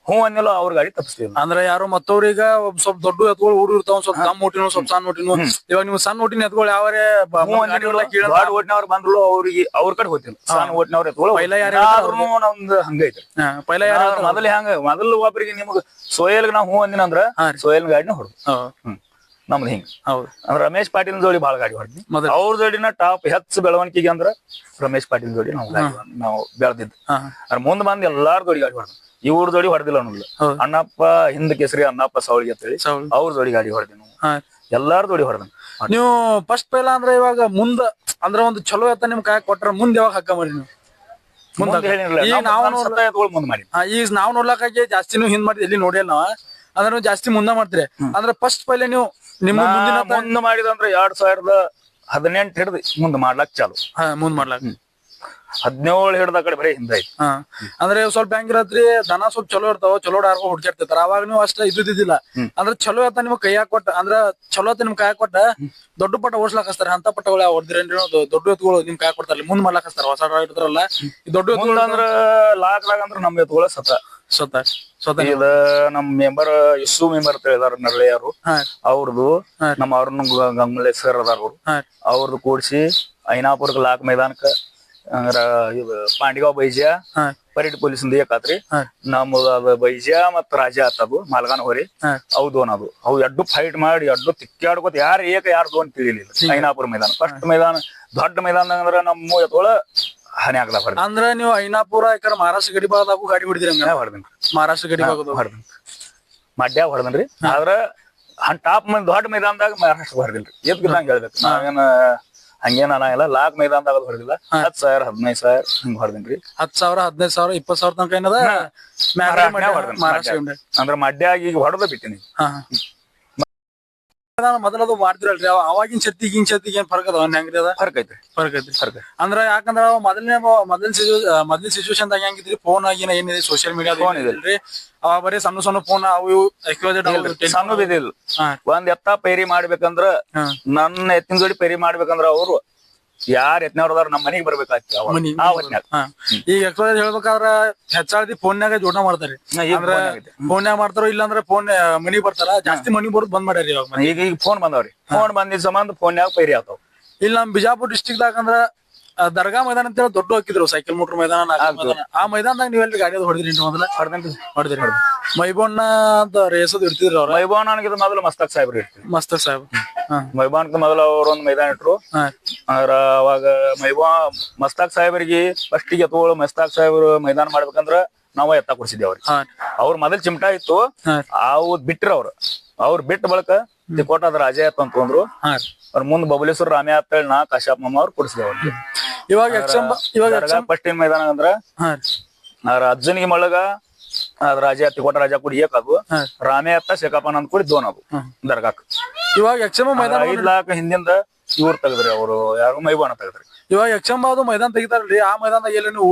ಹೂ ಅಂದಿಲ್ಲೋ ಅವ್ರ ಗಾಡಿ ತಪ್ಪಿಸ್ತೀವಿ ಅಂದ್ರೆ ಯಾರು ಮತ್ತವ್ರೀಗ ಸ್ವಲ್ಪ ದೊಡ್ಡ ಎತ್ಗಳು ಹುಡುಗ ಇರ್ತಾವ ಸ್ವಲ್ಪ ಕಮ್ ಓಟಿನ ಸ್ವಲ್ಪ ಸಣ್ಣ ಓಟಿನ ಇವಾಗ ನೀವು ಸಣ್ಣ ಓಟಿನ ಎತ್ಗಳು ಯಾವರೇ ದೊಡ್ಡ ಓಟಿನವ್ರು ಬಂದ್ರು ಅವ್ರಿಗೆ ಅವ್ರ ಕಡೆ ಹೋಗ್ತಿಲ್ಲ ಸಣ್ಣ ಓಟಿನವ್ರ ಎತ್ಗಳು ನಮ್ದು ಹಂಗೈತಿ ಪೈಲ ಯಾರು ಮೊದಲು ಒಬ್ಬರಿಗೆ ನಿಮ್ಗ ಸೋಯಲ್ಗೆ ನಾವ್ ಹೂ ಅಂದಿನ ಅಂದ್ರ ಸೋಯಲ್ ಗಾಡಿನ ಹೊಡ್ದು ನಮ್ದು ಹಿಂಗ ಅಂದ್ರ ರಮೇಶ್ ಪಾಟೀಲ್ ಜೋಡಿ ಬಾಳ ಗಾಡಿ ಹೊಡ್ದಿ ಅವ್ರ ಜೋಡಿನ ಟಾಪ್ ಹೆಚ್ಚು ಬೆಳವಣಿಗೆಗೆ ಅಂದ್ರ ರಮೇಶ್ ಪಾಟೀಲ್ ಜೋಡಿ ನಾವು ಬೆಳೆದಿದ್ದು ಅದ್ರ ಮುಂದ್ ಬಂದ್ ಎಲ್ಲಾರ ಜೋಡಿ ಗಾಡಿ ಹೊಡ್ದ ಇವ್ರ ಜೋಡಿ ಹೊಡೆದಿಲ್ಲ ಅನ್ನೋದಿಲ್ಲ ಅಣ್ಣಪ್ಪ ಹಿಂದ್ ಕೇಸರಿ ಅಣ್ಣಪ್ಪ ಸೌಳಿಗೆ ಅಂತೇಳಿ ಅವ್ರ ಜೋಡಿ ಗಾಡಿ ಹೊಡೆದಿ ಎಲ್ಲಾರ ಜೋಡಿ ಹೊಡೆದ ನೀವು ಫಸ್ಟ್ ಪೈಲ ಅಂದ್ರೆ ಇವಾಗ ಮುಂದ ಅಂದ್ರೆ ಒಂದು ಚಲೋ ಎತ್ತ ನಿಮ್ ಕಾಯಕ್ ಕೊಟ್ರ ಮುಂದ್ ಯಾವಾಗ ಹಕ್ಕ ಮಾಡಿ ನೀವು ಈಗ ನಾವ್ ನೋಡ್ಲಕ್ಕಾಗಿ ಜಾಸ್ತಿ ಹಿಂದ್ ಮಾಡಿದ್ ಎಲ್ಲಿ ನೋಡಿಲ್ಲ ನಾವ್ ಅಂದ್ರೆ ಜಾಸ್ತಿ ಮುಂದ ಮಾಡ್ತೀರಿ ಅಂದ್ರೆ ಫಸ್ಟ್ ಪೈಲೆ ನೀವು ನಿಮ್ಮ ಮುಂದ್ ಮಾಡಿದಂದ್ರ 2018 ಹಿಡ್ದು ಮುಂದ್ ಮಾಡ್ಲಾಕ್ ಚಾಲು ಮುಂದ್ ಮಾಡ್ಲಾಕ್ 17 ಹಿಡ್ದ ಕಡೆ ಬರೀ ಹಿಂದ ಐತಿ ಅಂದ್ರೆ ಸ್ವಲ್ಪ ಹೆಂಗಿರತ್ರಿ ದನ ಸ್ವಲ್ಪ ಚಲೋ ಇರ್ತಾವ ಚಲೋ ಡಾರ್ಗೋ ಹುಡ್ಕಿರ್ತಾರ ಅವಾಗ ನೀವು ಅಷ್ಟ ಇದ್ದಿದ್ದಿಲ್ಲ ಅಂದ್ರೆ ಚಲೋ ಎತ್ತ ನಿಮ್ ಕೈಯಾಗ ಕೊಟ್ಟ ಅಂದ್ರ ಚಲೋ ಎತ್ತ ನಿಮ್ ಕೈಯಾಗ ಕೊಟ್ಟ ದೊಡ್ಡ ಪಟ್ಟ ಓಡ್ಸ್ಲಾಕ್ ಹಸ್ತಾರ ಅಂತ ಪಟ್ಟಗಳು ಹೊಡ್ದಿರೇನ್ರಿ ದೊಡ್ಡ ಎತ್ತುಗಳು ನಿಮ್ ಕೈಯಾಗ ಕೊಡ್ತಾರ ಮುಂದ್ ಮಾಡ್ಲಾಕ್ ಹಸ್ತಾರ ಹೊಸ ಇರ್ತಾರಲ್ಲ ಈ ದೊಡ್ಡ ಎತ್ತುಗಳು ಅಂದ್ರ ಲಾಕ್ದಾಗ ಅಂದ್ರ ನಮ್ ಎತ್ತುಗಳ ಸ್ವತಃ ಇದ ನಮ್ ಮೆಂಬರ್ ಇಸು ಮೆಂಬರ್ ಅಂತ ಹೇಳಿದಾರ ನರಳಿಯಾರು ಅವ್ರದ್ದು ನಮ್ಮ ಅವ್ರನ್ನ ಗಂಗುಲೇಶ್ವರ್ ಅದಾರ ಅವ್ರದ್ದು ಕೂಡ್ಸಿ ಐನಾಪುರ್ಗ ಲಾಕ್ ಮೈದಾನಕ್ಕ ಇದು ಪಾಂಡಿಗಾವ್ ಬೈಜ ಪರೇಡ್ ಪೊಲೀಸ್ ಏಕಾತ್ರಿ ನಮ್ದು ಅದ ಬೈಜ ಮತ್ ರಾಜಾ ಆತದು ಮಾಲ್ಗಾನ್ ಹೋರಿ ಅವು ದೋನ್ ಅದು ಅವು ಎಡ್ಡು ಫೈಟ್ ಮಾಡಿ ಎಡ್ಡು ತಿಕ್ಕಾಡ್ಕೋತ ಯಾರು ದೋನ್ ತಿಳಿಲಿಲ್ಲ ಐನಾಪುರ ಮೈದಾನ ಫಸ್ಟ್ ಮೈದಾನ ದೊಡ್ಡ ಮೈದಾನ ಅಂದ್ರ ನಮ್ಮ ಎತ್ತೊಳ ಹಾನಿ ಆಗ್ಲಾ ಹೊಡೆದ ಅಂದ್ರ ನೀವು ಐನಾಪುರ ಯಾಕಂದ್ರ ಮಹಾರಾಷ್ಟ್ರ ಗಡಿ ಭಾಗದಾಗೂ ಗಾಡಿ ಹೊಡಿದ್ರಿ ಹೊಡೆದ್ರಿ ಮಹಾರಾಷ್ಟ್ರ ಗಡಿ ಭಾಗದ ಹೊಡೆದ್ರಿ ಮಡ್ಯಾಗ ಹೊಡೆದನ್ರಿ ಆದ್ರ ಟಾಪ್ ದೊಡ್ಡ ಮೈದಾನದಾಗ ಮಹಾರಾಷ್ಟ್ರ ಹೊಡೆದಿಲ್ರಿ ಎದ್ಗಿದ್ದಂಗ ಹೇಳ್ಬೇಕು ನಾವೇನ ಹಂಗೇನ ಅನ್ನಂಗಿಲ್ಲ ಲಾಕ್ ಮೈದಾನದಾಗ ಹೊಡೆದಿಲ್ಲ 10,000 15,000 ಹಿಂಗ್ ಹೊಡೆದಿನ್ರಿ 10,000 15,000 20,000 ತನಕ ಏನದ ಮಹಾರಾಷ್ಟ್ರ ಅಂದ್ರ ಮಡ್ಯಾಗ ಈಗ ಹೊಡೆದ ಬಿಟ್ಟಿನಿ ಮೊದಲದು ಮಾಡ್ತಿರಲ್ರಿ ಅವಾಗಿನ ಶಕ್ತಿಗೆ ಈಗಿನ ಶಕ್ತಿಗೆ ಏನ್ ಫರ್ಕ್ ಅದ ಹೆಂಗ್ರಿ ಅದ ಫರ್ಕ್ ಐತಿ ಅಂದ್ರ ಯಾಕಂದ್ರ ಮೊದಲಿನ ಸಿಚುವೇಶನ್ ಹೆಂಗಿದ್ರಿ ಫೋನ್ ಆಗಿನ ಏನಿದೆ ಸೋಶಿಯಲ್ ಮೀಡಿಯಾ ಫೋನ್ ಇದೆ ಅವ ಬರೀ ಸಣ್ಣ ಫೋನ್ ಅವು ಸಣ್ಣ ಬಿದ್ದಿಲ್ಲ ಒಂದ್ ಎತ್ತ ಪೈರಿ ಮಾಡ್ಬೇಕಂದ್ರ ನನ್ನ ಎತ್ತಿನ ಜೋಡಿ ಪೈರಿ ಮಾಡ್ಬೇಕಂದ್ರ ಅವ್ರು ಯಾರ್ ಎತ್ನವ್ರದಾರ ನಮ್ ಮನಿಗ್ ಬರ್ಬೇಕಾಗ್ತಿ ಈಗ ಹೇಳ್ಬೇಕಾದ್ರ ಹೆಚ್ಚಾಗಿ ಫೋನ್ಯಾಗ ಜೋಡಣೆ ಮಾಡ್ತಾರಿ ಫೋನ್ಯಾಗ ಮಾಡ್ತಾರೋ ಇಲ್ಲಾಂದ್ರೆ ಫೋನ್ ಮನಿಗ್ ಬರ್ತಾರ ಜಾಸ್ತಿ ಮನಿಗ್ ಬರೋದ್ ಬಂದ್ ಮಾಡ್ಯಾರಿ ಈಗ ಫೋನ್ ಬಂದವ್ರಿ ಫೋನ್ ಬಂದಿದ್ ಸಂಬಂಧ ಫೋನ್ಯಾಗ ಪೈರಿ ಆಗ್ತಾವ ಇಲ್ಲ ನಮ್ ಬಿಜಾಪುರ್ ಡಿಸ್ಟ್ರಿಕ್ಟ್ ದಾಗ ಅಂದ್ರ ದರ್ಗಾ ಮೈದಾನ ಅಂತ ಹೇಳಿ ದೊಡ್ಡ ಹಾಕಿದ್ರು ಸೈಕಲ್ ಮೋಟರ್ ಮೈದಾನ ಆ ಮೈದಾನದಾಗ ನೀವೆಲ್ರಿ ಗಾಡಿ ಹೊಡೆದ್ರಿ ಮೊದಲ ಹೊಡೆದ್ರಿ ಮೈಬೋಣ್ಣ ಅಂತ ರೇಸದ್ ಇರ್ತಿದ್ರು ಅವ್ರ ಮೈಬೋಣ್ಣ ಮೊದಲು ಮಸ್ತಾಕ್ ಸಾಹೇಬ್ರು ಇರ್ತೀವಿ ಮಸ್ತಾಕ್ ಸಾಹೇಬ್ ಮೈಬಾನ್ಕ ಮೊದಲು ಅವ್ರೊಂದ್ ಮೈದಾನ ಇಟ್ರು ಅಂದ್ರ ಅವಾಗ ಮಸ್ತಾಕ್ ಸಾಹೇಬರಿಗೆ ಫಸ್ಟಿಗೆ ಎತ್ತುಗಳು ಮಸ್ತಾಕ್ ಸಾಹೇಬ್ರು ಮೈದಾನ ಮಾಡ್ಬೇಕಂದ್ರ ನಾವ ಎತ್ತ ಕೊಡ್ಸಿದ್ವಿ ಅವ್ರಿಗೆ ಅವ್ರ ಮೊದಲ್ ಚಿಮಟಾ ಇತ್ತು ಅವು ಬಿಟ್ರ ಅವ್ರು ಬಿಟ್ಟ ಬಳಕ ತಿಕೋಟ ಅದ್ರ ರಾಜ ಎತ್ತ ಅಂತಂದ್ರು ಅವ್ರ ಮುಂದ್ ಬಬಲೇಶ್ವರ ರಾಮೇ ಅಂತ ನಾ ಕಾಶ್ಯಪ್ ಮಮ್ಮ ಅವ್ರು ಕೊಡ್ಸಿದ್ವಿ ಅವ್ರಿಗೆ ಇವಾಗ ಫಸ್ಟ್ ಏನ್ ಮೈದಾನ ಅಂದ್ರ ಅಜ್ಜನಿಗೆ ಮಳಗ ಅದ್ ರಾಜ ತಿಕೋಟ ರಾಜ ಕೂಡಿ ಏಕದು ರಾಮೇ ಅತ್ತ ಶೇಖಪ್ಪನ ಅಂದ್ ಕೂಡಿ ದೋನ್ ಅದು ದರ್ಗಾಕ್ ಇವಾಗ ಯಕ್ಷಮ ಮೈದಾನ 5 ಲಕ್ಷ ಹಿಂದಿಂದ ಇವ್ರು ತೆಗದ್ರಿ ಅವ್ರು ಯಾರು ಮೈಬಾನ ತೆಗದ್ರಿ ಇವಾಗ ಯಕ್ಷಂಬಾದು ಮೈದಾನ ತೆಗಿತಾರಲ್ರಿ ಆ ಮೈದಾನದಾಗ ಎಲ್ಲ ನೀವು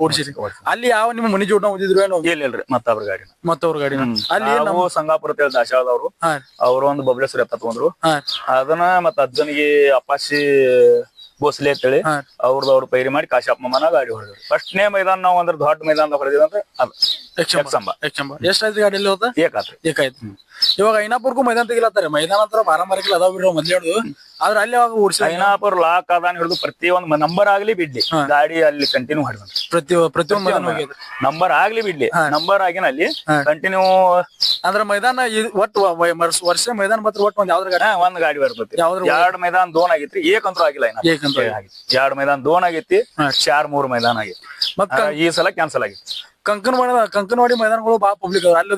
ಓಡಿಸಿರಿ ಅಲ್ಲಿ ಯಾವ ನಿಮ್ಮ ಮನಿ ಜೋಡ್ನ ಓದಿದ್ರು ಏನೋ ಇಲ್ರಿ ಮತ್ತವ್ರ ಗಾಡಿ ಅಲ್ಲಿ ನಾವು ಸಂಗಾಪುರ ದಾಶಾಳದವ್ರು ಅವ್ರು ಒಂದು ಬಬಲೇಶ್ವರ ಎತ್ತ ತಗೊಂಡ್ರು ಅದನ್ನ ಮತ್ತ ಅಜ್ಜನಿಗೆ ಅಪ್ಪಾಶಿ ಬೋಸ್ಲೆ ಅಂತೇಳಿ ಅವ್ರ ಪೈರಿ ಮಾಡಿ ಕಾಶ್ಯಪ ಮಾಮನ ಗಾಡಿ ಹೊಡೆದ್ರಿ. ಫಸ್ಟ್ನೇ ಮೈದಾನ ನಾವು ಅಂದ್ರೆ ದೊಡ್ಡ ಮೈದಾನದಾಗ ಹೊಡೆದಿವಿ ಅಂದ್ರೆ ಅದು ಎಕ್ಸಂಬ. ಎಷ್ಟಾಯ್ತು ಗಾಡಿಯಲ್ಲಿ ಹೋದ ಏಕಾತ್ರಿ. ಏಕಾಯ್ತು. ಇವಾಗ ಐನಾಪುರ್ಗೂ ಮೈದಾನ ತೆಗಿಲತ್ತಾರೆ. ಮೈದಾನ ಅಂತ ಬಾರಾಮರಿಕಲ್ ಅದಾವ ಬಿಡ್ರಿ ಮೊದ್ಲು ಹಿಡಿದು. ಆದ್ರೆ ಅಲ್ಲಿ ಅವಾಗ ಓಡಿಸಿ ಐನಾಪುರ್ ಲಾಕ್ ಅದಾನ ಹಿಡಿದು ಪ್ರತಿಯೊಂದು ನಂಬರ್ ಆಗ್ಲಿ ಬಿಡ್ಲಿ ಗಾಡಿ ಅಲ್ಲಿ ಕಂಟಿನ್ಯೂ ಹೊಡೆದ್ರಿ. ಪ್ರತಿಯೊಂದು ಮೈದಾನ ಹೋಗಿದ್ರು. ನಂಬರ್ ಆಗ್ಲಿ ಬಿಡ್ಲಿ ನಂಬರ್ ಆಗಿನ ಅಲ್ಲಿ ಕಂಟಿನ್ಯೂ ಅಂದ್ರೆ ಮೈದಾನ ಒಟ್ಟು ವರ್ಷ ಮೈದಾನ ಬತ್ರ ಒಟ್ಟು ಒಂದ್ ಯಾವ್ದ್ರ ಗಾಡಿ ಒಂದ್ ಗಾಡಿ ಬರ್ತೈತಿ. ಎರಡ್ ಮೈದಾನ ದೋನ್ ಆಗೈತ್ರಿ. ಏಕಂತೂ ಆಗಿಲ್ಲ. ಎರಡ್ ಮೈದಾನ ದೋನ್ ಆಗೈತಿ. 4-3 ಮೈದಾನ ಆಗೈತಿ. ಮತ್ತ ಈ ಸಲ ಕ್ಯಾನ್ಸಲ್ ಆಗೈತಿ. ಕಂಕನವಾಡಿ ಮೈದಾನಗಳು ಬಾಳ ಪಬ್ಲಿಕ್ ಅಲ್ಲಿ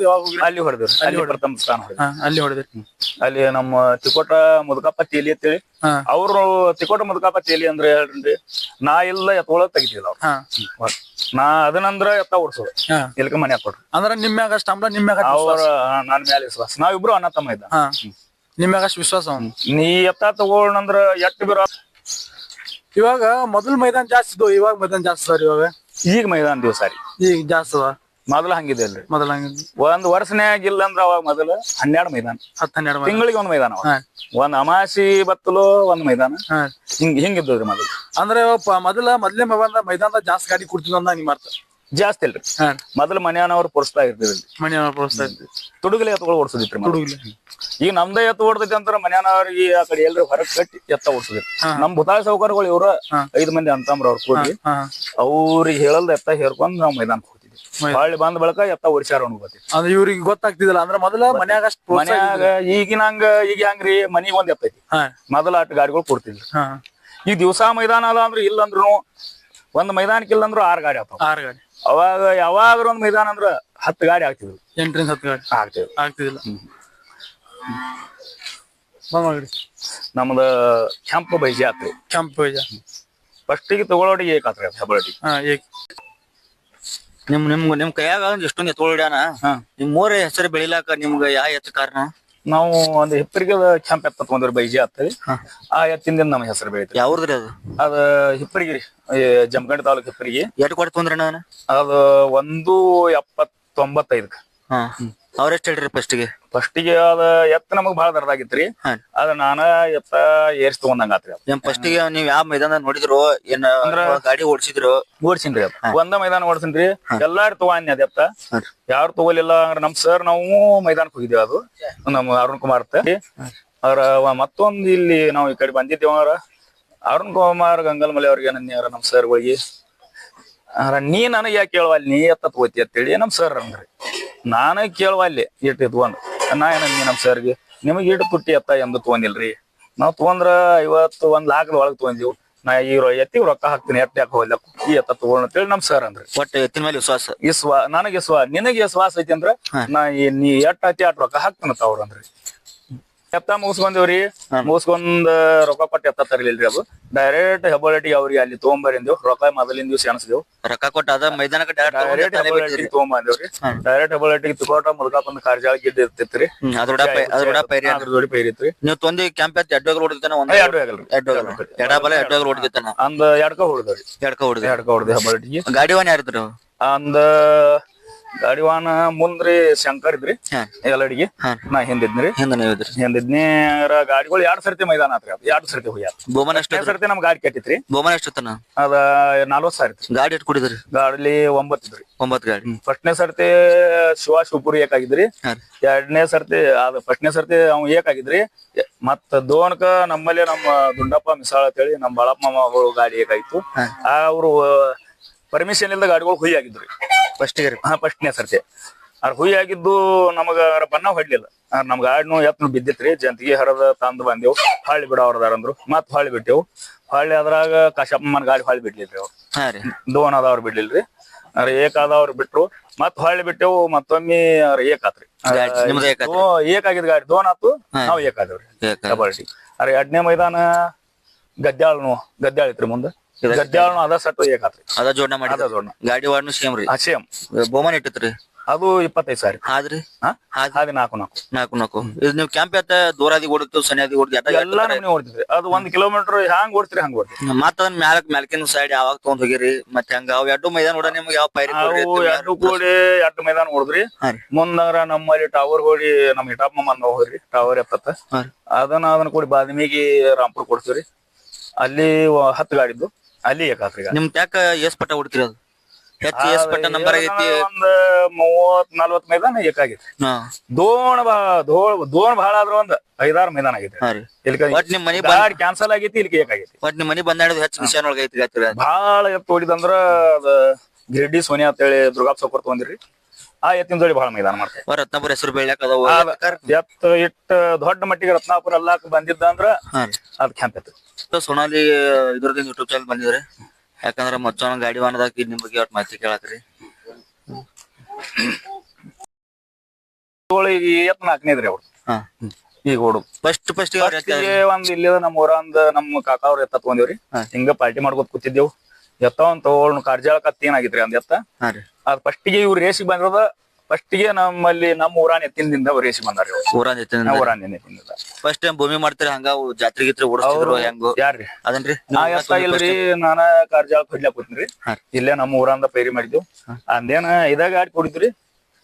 ಅಲ್ಲಿ ಹೊಡೆದ್ರಿ. ಅಲ್ಲಿ ಪ್ರಥಮ ಸ್ಥಾನ ಅಲ್ಲಿ ಹೊಡೆದ್ರಿ. ಅಲ್ಲಿ ನಮ್ಮ ತಿಕೋಟ ಮುದುಕಪ್ಪ ತೇಲಿ ಅಂತೇಳಿ ಅವ್ರು ತಿಕೋಟ ಮುದುಕಪ್ಪ ತೇಲಿ ಅಂದ್ರೆ ಹೇಳ್ರಿ ನಾ ಎಲ್ಲ ಎತ್ತೊಳಗ್ ತೆಗಿತಿಲ್ಲ ಅವ್ರು. ನಾ ಅದನ್ನಂದ್ರ ಎತ್ತ ಓಡಿಸೋದು ಎಲ್ಕ ಮನೆ ಹಾಕೊಡ್ರಿ ಅಂದ್ರ ನಿಮ್ಮ್ಯಾಗ ಅಷ್ಟ ನಿಮ್ಮ್ಯಾಗ ಅವ್ರ ನನ್ ಮೇಲೆ ವಿಶ್ವಾಸ. ನಾವಿಬ್ರು ಅಣ್ಣ ತಮ್ಮ ಇದ್ದ. ನಿಮ್ಮ್ಯಾಗ ಅಷ್ಟು ವಿಶ್ವಾಸ. ನೀ ಎತ್ತ ತಗೋಣಂದ್ರ ಎಟ್ಟು ಬಿರ. ಇವಾಗ ಮೊದಲ್ ಮೈದಾನ ಜಾಸ್ತಿ ಇದ್ವು, ಇವಾಗ ಮೈದಾನ ಜಾಸ್ತಿ ಸರ್. ಇವಾಗ ಈಗ ಮೈದಾನ ದಿವಸ ರೀ ಈಗ ಜಾಸ್ತಿ ಅದ. ಮೊದಲ ಹಂಗಿದೆ ಅಲ್ರಿ. ಮೊದಲ ಹಂಗಿದ್ ಒಂದ್ ವರ್ಷನ್ಯಾಗ ಇಲ್ಲ ಅಂದ್ರ ಅವಾಗ ಮೊದಲ 12 ಮೈದಾನ 10-12 ತಿಂಗಳಿಗೆ ಒಂದ್ ಮೈದಾನ. ಒಂದ್ ಅಮಾಸಿ ಬತ್ತಲು ಒಂದ್ ಮೈದಾನ ಹಿಂಗಿದ್ದವ್ರಿ ಮೊದಲು. ಅಂದ್ರೆ ಮೊದ್ಲೇ ಮೈದಾನದಾಗ ಜಾಸ್ತಿ ಗಾಡಿ ಕೊಡ್ತಿದ್ವ ಅಂದ ನಿಮ್ ಅರ್ಥ. ಜಾಸ್ತಿ ಇಲ್ರಿ. ಮೊದಲು ಮನೆಯವ್ರು ಪುರಸ್ತಾ ಇರ್ತಿದ್ರಿ. ಮನೆಯವ್ರು ಪುರಸ್ತಾ ಇರ್ತೀವಿ. ತುಡುಗಲಿ ಎತ್ತುಗಳು ಓಡಿಸೋದಿತ್ರಿ. ಈಗ ನಮ್ದೇ ಎತ್ತು ಓಡ್ತೈತಿ ಅಂದ್ರ ಮನೆಯವ್ರಿಗೆ ಆ ಕಡೆ ಎಲ್ರು ಹೊರಗ್ ಕಟ್ಟಿ ಎತ್ತ ಓಡಿಸೋದಿತ್ತು. ನಮ್ ಭೂತಾಳ ಸೌಕರ್ಯಗಳು ಇವ್ರ 5 ಮಂದಿ ಅಂತಂಬ್ರ ಅವ್ರು ಕೂಡಿ ಅವ್ರಿಗೆ ಹೇಳಲ್ದ ಎತ್ತ ಹೇರ್ಕೊಂಡ್ ನಾವ್ ಮೈದಾನಕ್ಕೆ ಹೋಗ್ತಿದ್ವಿ. ಹೊಳ್ಳಿ ಬಂದ ಬಳಕ ಎತ್ತ ಓಡಿಸ್ಯಾರ ಅನ್ಕೋತಿ. ಅಂದ್ರೆ ಇವ್ರಿಗೆ ಗೊತ್ತಾಗ್ತಿದಿಲ್ಲ. ಅಂದ್ರೆ ಮೊದಲ ಮನ್ಯಾಗ ಅಷ್ಟು ಮನ್ಯಾಗ ಈಗಿನಂಗ ಈಗ ಹೆಂಗ್ರಿ ಮನಿಗ್ ಒಂದ್ ಎತ್ತೈತಿ. ಮೊದಲ ಆಟ ಗಾಡಿಗಳು ಕೊಡ್ತಿದ್ವಿ. ಈಗ ದಿವಸ ಮೈದಾನ ಅದ ಅಂದ್ರ ಇಲ್ಲಂದ್ರು ಒಂದ್ ಮೈದಾನಕ್ಕೆ ಇಲ್ಲಂದ್ರು 6 ಗಾಡಿ ಆಗ್ತಾವ. 6 ಗಾಡಿ. ಅವಾಗ ಯಾವಾಗ್ರ ಒಂದ್ ಮೈದಾನ ಅಂದ್ರ 10 ಗಾಡಿ ಆಗ್ತಿದ್ವಿ. 8-10 ಗಾಡಿ ಆಗ್ತಿದಿಲ್ಲ. ನಮ್ದ ಕೆಂಪು ಬೈಜಿ ಆತ್ರಿ. ಕೆಂಪು ಬೈಜ ಫಸ್ಟಿಗೆ ತಗೊಳೋಡಿಗೆ ಏಕಾತ್ರಿ ಹೆಬ್ಬಳಟಿ. ನಿಮ್ ಕೈಯಾಗ ಎಷ್ಟೊಂದ್ ಎತ್ತೊಳ್ಯಾನ. ನಿಮ್ ಮೂರೇ ಹೆಸರು ಬೆಳಿಲಾಕ ನಿಮ್ಗ ಯಾವ ಎತ್ತ ಕಾರಣ? ನಾವು ಒಂದ್ ಹಿಪ್ಪರಿಗೆ ಕೆಂಪ್ ಎತ್ತ ತಗೊಂಡ್ರಿ ಬೈಜಿ ಆಗ್ತದೆ. ಆ ಎತ್ತಿಂದ ನಮ್ಮ ಹೆಸರು ಬೆಳಿತೀವಿ. ಯಾವ್ದ್ರಿ ಅದು? ಅದ ಹಿಪ್ಪರಿಗಿರಿ ಜಮಖಂಡಿ ತಾಲೂಕ್ ಹಿಪ್ಪರಿಗೆ. ಎಟ್ ಕೊಟ್ಟು ತೊಂದ್ರಿ ನಾನು? ಅದು 1.95. ಅವ್ರೆಷ್ಟ್ ಹೇಳ್ರಿ ಫಸ್ಟಿಗೆ? ಅದ ಎತ್ತ ನಮಗ್ ಬಾಳ ದರದಾಗಿತ್ರಿ. ಅದ ನಾನ ಎತ್ತ ಏರ್ಸ್ ತಗೊಂಡಂಗ ಆತ್ರಿ. ಫಸ್ಟಿಗೆ ನೀವ್ ಯಾವ ಮೈದಾನ ನೋಡಿದ್ರು ಏನ ಗಾಡಿ ಓಡಿಸಿದ್ರು? ಓಡಿಸಿನ್ರಿ. ಒಂದ ಮೈದಾನ ಓಡಿಸಿನ್ರಿ. ಎಲ್ಲಾರು ತಗೊಂಡ್ ಅದ ಎತ್ತ. ಯಾರು ತಗೋಲಿಲ್ಲ ಅಂದ್ರೆ ನಮ್ ಸರ್ ನಾವು ಮೈದಾನಕ್ ಹೋಗಿದ್ದೇವೆ. ಅದು ನಮ್ಮ ಅರುಣ್ ಕುಮಾರ್ ಅವ್ರ ಮತ್ತೊಂದ್ ಇಲ್ಲಿ ನಾವು ಈ ಕಡೆ ಬಂದಿದ್ದೇವ. ಅರುಣ್ ಕುಮಾರ್ ಗಂಗಲ್ಮಲೆ ಅವ್ರಿಗೆ ನನ್ಯಾರ ನಮ್ ಸರ್ ಹೋಗಿ ನೀ ನನಗ್ ಯಾಕೆ ಕೇಳುವಲ್ಲಿ ನೀ ಎತ್ತ ತಗೋತಿ ಅಂತೇಳಿ ನಮ್ ಸರ್ ಅಂದ್ರಿ. ನಾನ ಕೇಳುವಲ್ಲಿ ಇಟ್ಟು ತಗೊಂಡ್ ನಾ ಏನಂದಿ ನಮ್ ಸರ್ಗೆ ನಿಮಗ್ ಇಟ್ಟು ತುಟ್ಟಿ ಎತ್ತ ಎಂದು ತಗೊಂಡಿಲ್ರಿ. ನಾವ್ ತಗೊಂಡ್ರ 51 ಲಾಖದ ಒಳಗ್ ತಗೊಂಡಿವ್. ನಾ ಈ ಎತ್ತಿಗೆ ರೊಕ್ಕ ಹಾಕ್ತೀನಿ ಎತ್ತ ಯಾಕೆ ಹೋಗ್ಲ ಈ ಎತ್ತ ತಗೊಂಡ್ ಅಂತೇಳಿ ನಮ್ ಸರ್ ಅಂದ್ರಿ. ಒಟ್ಟ ಎತ್ತಿನ ಮೇಲೆ ವಿಶ್ವಾಸ. ನನಗೆ ನಿನಗೆ ವಿಶ್ವಾಸ ಐತಿ ಅಂದ್ರ ನಾ ನೀ ಎಟ್ಟ ಹತ್ತಿ ಅಟ್ ರೊಕ್ಕ ಹಾಕ್ತಾನತ್ತ ಅವ್ರ ಅಂದ್ರಿ. ಎತ್ತ ಮುಗಿಸ್ಕೊಂಡೇವ್ರಿ. ಮುಗಿಸ್ಕೊಂಡ್ ರೊಕ್ಕ ಕೊಟ್ಟು ಎತ್ತ ತರಲಿಲ್ರಿ. ಅದು ಡೈರೆಕ್ಟ್ ಹೆಬ್ಬಳಟಿಗೆ ಅವ್ರಿಗೆ ಅಲ್ಲಿ ತಗೊಂಬರಿ ಅಂದೇವ್. ರೊಕ್ಕ ಮೊದಲಿನ ದಿವ್ಸ ಎಣಸ್ದೇವ್. ರೊಕ್ಕ ಕೊಟ್ಟ ಅದ ಮೈದಾನಕ್ಕೆ ಡೈರೆಕ್ಟ್ ಹೆಬ್ಬಳಟಿಗೆ ತಗೊಂಬಂದೇವ್ರಿ. ಡೈರೆಕ್ಟ್ ಹೆಬ್ಬಳಟಿಗೆ ತಿಕೋಟ ಮುದುಕಪ್ಪನ ಕಾರ್ಜಾಳ ಗಿಡ್ಡ ಇರ್ತಿತ್ರಿ. ಅದ್ರ ಜೋಡಿ ಪೈರಿತ್ರಿ. ನೀವು ತೊಂದಿ ಕ್ಯಾಂಪ್ ಎತ್ತ ಎಡ್ಡೋಗಲ್ ಹೊಡಿತಾನ? ಎಡಬಲ ಎಡ್ಡೋಗಲ್ ಹೊಡಿತಾನ. ಅಂದ್ ಎಡ್ಕ ಹೊಡೆದ್ರಿ. ಎಡ್ಕ ಹೊಡೆದ ಹೆಬ್ಬಳಟಿಗೆ. ಗಾಡಿವಾನ ಯಾರಿದ್ರು? ಅಂದ ಗಾಡಿವಾನ ಮುಂದ್ರಿ ಶಂಕರ್ ಇದ್ರಿ ಎಲ್ಲಡಿಗೆ. ನಾ ಹಿಂದಿದ್ರಿ. ಹಿಂದಿದ್ನಿ ಗಾಡಿಗಳು 2 ಸರ್ತಿ ಮೈದಾನ ಆತ್ರಿ. ಅದು 2 ಸರ್ತಿ ಹೋಗ್ಯಾರ. ಬೋಮನ್ ಎಷ್ಟ ಸರ್ತಿ ನಮ್ ಗಾಡಿ ಕಟ್ಟಿತ್ರಿ. ಬೋಮನ್ ಎಷ್ಟತನ? ಅದ 40,000 ಗಾಡಿ ಎಟ್ ಕುಡಿದ್ರಿ? ಗಾಡಿಲಿ 9 ಇದ್ರಿ. 9 ಗಾಡಿ. ಫಸ್ಟ್ನೇ ಸರ್ತಿ ಶಿವಪುರಿ ಏಕಾಗಿದ್ರಿ. 2ನೇ ಸರ್ತಿ ಅದ ಫಸ್ಟ್ನೇ ಸರ್ತಿ ಅವ್ ಏಕಾಗಿದ್ರಿ. ಮತ್ತ ದೋಣಕ ನಮ್ಮಲ್ಲಿ ನಮ್ಮ ದುಂಡಪ್ಪ ಮಿಸಾಳ ಅಂತೇಳಿ ನಮ್ ಬಾಳಪ್ಪ ಮಾಮಗಳು ಗಾಡಿ ಏಕಾಗಿತ್ತು. ಅವ್ರು ಪರ್ಮಿಷನ್ ಇಲ್ದ ಗಾಡಿಗಳು ಹುಯಿ ಆಗಿದ್ರಿ ಫಸ್ಟ್ನೇ ಸರ್ತಿ. ಹುಯಿ ಆಗಿದ್ದು ನಮಗ ಬಣ್ಣ ಹೊಡ್ಲಿಲ್ಲ. ನಮ್ ಗಾಡಿನು ಎತ್ನು ಬಿದ್ದಿತ್ರಿ. ಜಂತಿಗೆ ಹರದ ತಂದ್ ಬಂದೇವು. ಹೊಳ್ಳಿ ಬಿಡ ಅವ್ರದಾರಂದ್ರು. ಮತ್ ಹೊಳ್ಳಿ ಬಿಟ್ಟೆವು. ಹೊಳ್ಳಿ ಅದ್ರಾಗ ಕಾಶಪ್ಪಮ್ಮನ ಗಾಡಿ ಹೊಳ್ಳಿ ಬಿಡ್ಲಿಲ್ರಿ ಅವ್ರು. ದೋನ್ ಆದವ್ರು ಬಿಡ್ಲಿಲ್ರಿ. ಏಕಾದವ್ರು ಬಿಟ್ರು. ಮತ್ ಹೊಳ್ಳಿ ಬಿಟ್ಟೆವು. ಮತ್ತೊಮ್ಮೆ ಏಕಾತ್ರಿ. ಏಕಾಗಿದ್ ಗಾಡಿ ದೋನ್ ಆತು. ನಾವ್ ಏಕಾದೇವ್ರಿ ಕಬಡ್ಡಿ. 2ನೇ ಮೈದಾನ ಗದ್ಯಾಳ ಇತ್ರಿ. ಮುಂದ ಗದ್ಯಾಳನು ಅದ ಸಟ್ಟು ಏಕಾತ್ರಿ. ಅದ ಜೋಡಣೆ ಮಾಡಿ. ಅದ ಜೋಡಣೆ. ಗಾಡಿ ವಾಡ್ನು ಸೇಮ್ ರೀ. ಸೇಮ್. ಬೋಮನ್ ಇಟ್ಟಿತ್ರಿ. ಅದು 25,000 ಆದ್ರಿ. ಹಾದಿ 4 ಇದು ನೀವು ಕ್ಯಾಂಪ್ ಎತ್ತ ದೂರಾದಿ ಓಡಿತ್ತು ಸನಿಯಾದಿ ಓಡಿದ್ವಿ ಎಲ್ಲಾ ನಮ್ನಿ ಓಡ್ತಿದ್ರಿ. ಅದು 1 ಕಿಲೋಮೀಟರ್ ಹ್ಯಾಂಗ್ ಓಡ್ತಿರಿ ಹಂಗ ಓಡ್ತೀವಿ. ಮತ್ತ ಅದನ್ನ ಮ್ಯಾಲ್ಕಿನ ಸೈಡ್ ಯಾವಾಗ ತಗೊಂಡ್ ಹೋಗಿರಿ? ಮತ್ತೆ ಹಂಗ ಅವ್ 2 ಮೈದಾನ ಓಡ ನಿಮ್ಗೆ ಯಾವ ಪೈರಿ? 2 ಕೂಡಿ 2 ಮೈದಾನ ಓಡಿದ್ರಿ. ಮುಂದಂದ್ರ ನಮ್ಮಲ್ಲಿ ಟವರ್ ಹೋಗಿ ನಮ್ ಹಿಟಾಪ್ ಮಮ್ಮನ್ ಹೋಗ್ರಿ. ಟವರ್ ಎತ್ತ ಅದನ್ನ ಕೂಡಿ ಬಾದಾಮಿಗೆ ರಾಂಪುರ್ ಕೊಡ್ತೀವ್ರಿ. ಅಲ್ಲಿ 10 ಗಾಡಿದ್ದು ಅಲ್ಲಿ ಏಕಾತ್ರಿ ನಿಮ್ ಟ್ಯಾಕ್ ಎಸ್ ಪಟ ಹೊಡ್ತಿರೋದು ಹೆಚ್ಚು ಎಸ್ ಪಟ ನಂಬರ್ ಆಗೈತಿ ಒಂದ್ 30-40 ಮೈದಾನ ಏಕಾಗೈತಿ ದೋಣ್ ಬಹಳ ಆದ್ರ ಒಂದ್ 5-6 ಮೈದಾನ ಆಗೈತಿ ಒಟ್ ನಿಮ್ ಮನಿ ಗಾಡಿ ಕ್ಯಾನ್ಸಲ್ ಆಗೈತಿ ಇಲ್ಲಿ ಏಕಾಗೈತಿ ಒಟ್ ನಿಮ್ ಮನಿ ಬಂದಾಡಿದ್ ಹೆಚ್ಚು ಮಿಷನ್ ಒಳಗ ಐತಿ ಬಹಳ ಎತ್ತು ಹೊಡಿದಂದ್ರ ಅದ ಗಿರಿಡಿ ಸೋನಿಯಾ ಅಂತೇಳಿ ದುರ್ಗಾಪ್ ಸೌಕರ್ ತಗೊಂಡಿರಿ ಆ ಎತ್ತಿನ ಜೋಡಿ ಬಹಳ ಮೈದಾನ ಮಾಡ್ತಾರೆ ರತ್ನಾಪುರ ಹೆಸರು ಬೆಳ್ಯಾಕ ಅದಾವ ಎತ್ತ ಇಟ್ಟ ದೊಡ್ಡ ಮಟ್ಟಿಗೆ ರತ್ನಾಪುರ ಎಲ್ಲಾಕ ಬಂದಿದ್ದ ಅಂದ್ರ ಅದ್ ಕ್ಯಾಂಪ್ ಎತ್ತು ಸೋನಾಲಿ ಇದ್ರದಿಂದ ಯೂಟ್ಯೂಬ್ ಚಾನಲ್ ಬಂದಿದ್ರಿ ಯಾಕಂದ್ರ ಮಚ್ಚವನ ಗಾಡಿ ವಾಹನದಾಗ ನಿಮ್ ಬಗ್ಗೆ ಒಟ್ಟು ಮಾಹಿತಿ ಕೇಳಾಕ್ರಿ ಎತ್ 4ನೇದ್ರಿ ಅವ್ರು ಈಗ ಓಡು ಫಸ್ಟ್ ಒಂದ್ ಇಲ್ಲಿ ನಮ್ಮ ಊರಂದ ನಮ್ಮ ಕಾಕಾ ಅವ್ರ ಎತ್ತ ತಗೊಂಡಿವ್ರಿ ಹಿಂಗ ಪಾರ್ಟಿ ಮಾಡ್ಕೊತ ಕೂತಿದ್ದೇವು ಎತ್ತವಂತ ತಗೊಂಡ್ ಕಾರ್ಜಾಳ ಕತ್ತಿ ಏನಾಗಿತ್ರಿ ಅಂದ್ ಎತ್ತ ಅದ್ ಫಸ್ಟಿಗೆ ಇವ್ರು ರೇಸಿಗೆ ಬಂದಿರೋದ ಫಸ್ಟಿಗೆ ನಮ್ಮಲ್ಲಿ ನಮ್ಮ ಊರಾನ್ ಎತ್ತಿನದಿಂದ ರೇಸಿಗೆ ಬಂದಾರ ಊರಾನ್ ಎತ್ತಿನಿಂದ ಫಸ್ಟ್ ಟೈಮ್ ಭೂಮಿ ಮಾಡ್ತೀರಿ ಹಂಗ ಜಾತ್ರೆ ಗಿತ್ರಿ ಓಡಿಸ್ತಿದ್ರು ಹೆಂಗು ಯಾರ್ರಿ ಅದನ್ರಿ ನಾ ಎತ್ತ ಇಲ್ರಿ ನಾನ ಕಾರ್ಜಾಳ ಕೊಡ್ಲಾಕ್ ಕೂತ್ರಿ ಇಲ್ಲೇ ನಮ್ಮ ಊರಂದ ಪೈರಿ ಮಾಡಿದ್ವು ಅಂದೇನ 5 ಗಾಡಿ ಕೊಡಿದ್ರಿ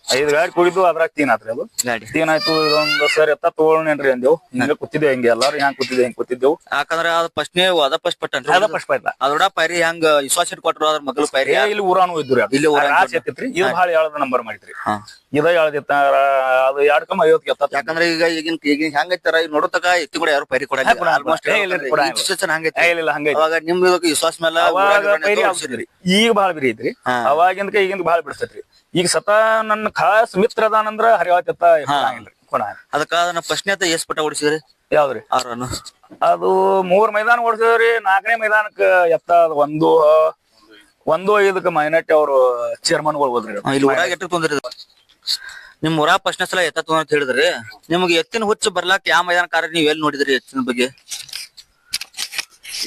5 ಗಾಡಿ ಕುಡಿದು ಅದ್ರಾಗ ತೀನ್ ಆತ್ರಿ ಅದು ತೀನ್ ಆಯ್ತು ಇದೊಂದು ಸರ್ ಎತ್ತ ತಗೊಳ್ಳೇನ್ರಿ ಅಂದೇವು ಹಿಂಗ ಕೂತಿದ್ದೇವೆ ಹಿಂಗೆ ಎಲ್ಲಾರು ಹೆಂಗ್ ಕೂತಿದ್ದೇವು ಯಾಕಂದ್ರ ಅದ ಫಸ್ಟ್ ಅದ ಫಸ್ಟ್ ಪಟ್ಟನ್ರಿ ಅದ ಫಸ್ಟ್ ಪೈಲ ಅದ್ರೊಡ ಪೈರಿ ಹೆಂಗ ವಿಶ್ವಾಸ ಇಟ್ಕೊಟ್ರು ಅದ್ರ ಮಗಲ್ ಪೈರಿ ಇಲ್ಲಿ ಊರಾನು ಇದ್ರಿ ಇಲ್ಲಿ ರಾಶಿ ಎತ್ತಿತ್ರಿ ಇದು ಭಾಳ ಯಾಳದ ನಂಬರ್ ಮಾಡಿದ್ರಿ ಇದ ಯಾಳದಿತ್ತ ಅದು 2,50 ಎತ್ತ ಯಾಕಂದ್ರ ಈಗ ಹೆಂಗೈತಾರ ಈಗ ನೋಡತಕ ಎತ್ತಿ ಕೂಡ ಯಾರು ಪೈರಿ ಕೊಡಲ್ಲ ಆಲ್ಮೋಸ್ಟ್ ಹಂಗೈತಿ ಅವಾಗ ನಿಮ್ ವಿಶ್ವಾಸ ಮೇಲೆ ಈಗ ಭಾಳ ಬಿರಿ ಐತ್ರಿ ಅವಾಗಿಂದ ಈಗಿಂದ ಭಾಳ ಬಿಡಿಸ್ತೈತ್ರಿ ಈಗ ಸತ ನನ್ನ ಖಾಸ್ ಮಿತ್ರ ಅದಾನಂದ್ರ ಹರಿವಾತ ಅದಕ್ಕ ಅದನ್ನ ಪ್ರಶ್ನೆ ಎಸ್ ಪಟ ಓಡಿಸಿದ್ರಿ ಯಾವ್ದ್ರಿ ಆರನ್ನು ಅದು 3 ಮೈದಾನ ಓಡಿಸಿದ್ರಿ 4ನೇ ಮೈದಾನಕ್ಕ ಎತ್ತ ಒಂದು 5ಕ್ಕೆ ಮೈನಟ್ಟಿ ಅವ್ರು ಚೇರ್ಮನ್ಗಳು ಹೋದ್ರಿ ಇಲ್ಲಿ ಊರಾಗ ಎಟ್ಟು ತೊಂದ್ರಿ ನಿಮ್ ಊರಾಗ ಪ್ರಶ್ನೆ ಸಲ ಎತ್ತ ತೊಂದ್ರ ಅಂತ ಹೇಳಿದ್ರಿ ನಿಮ್ಗೆ ಎತ್ತಿನ ಹುಚ್ಚ ಬರ್ಲಾಕ್ ಯಾವ ಮೈದಾನ ಕಾರ್ಯ ನೀವ್ ಎಲ್ಲಿ ನೋಡಿದ್ರಿ ಎತ್ತಿನ ಬಗ್ಗೆ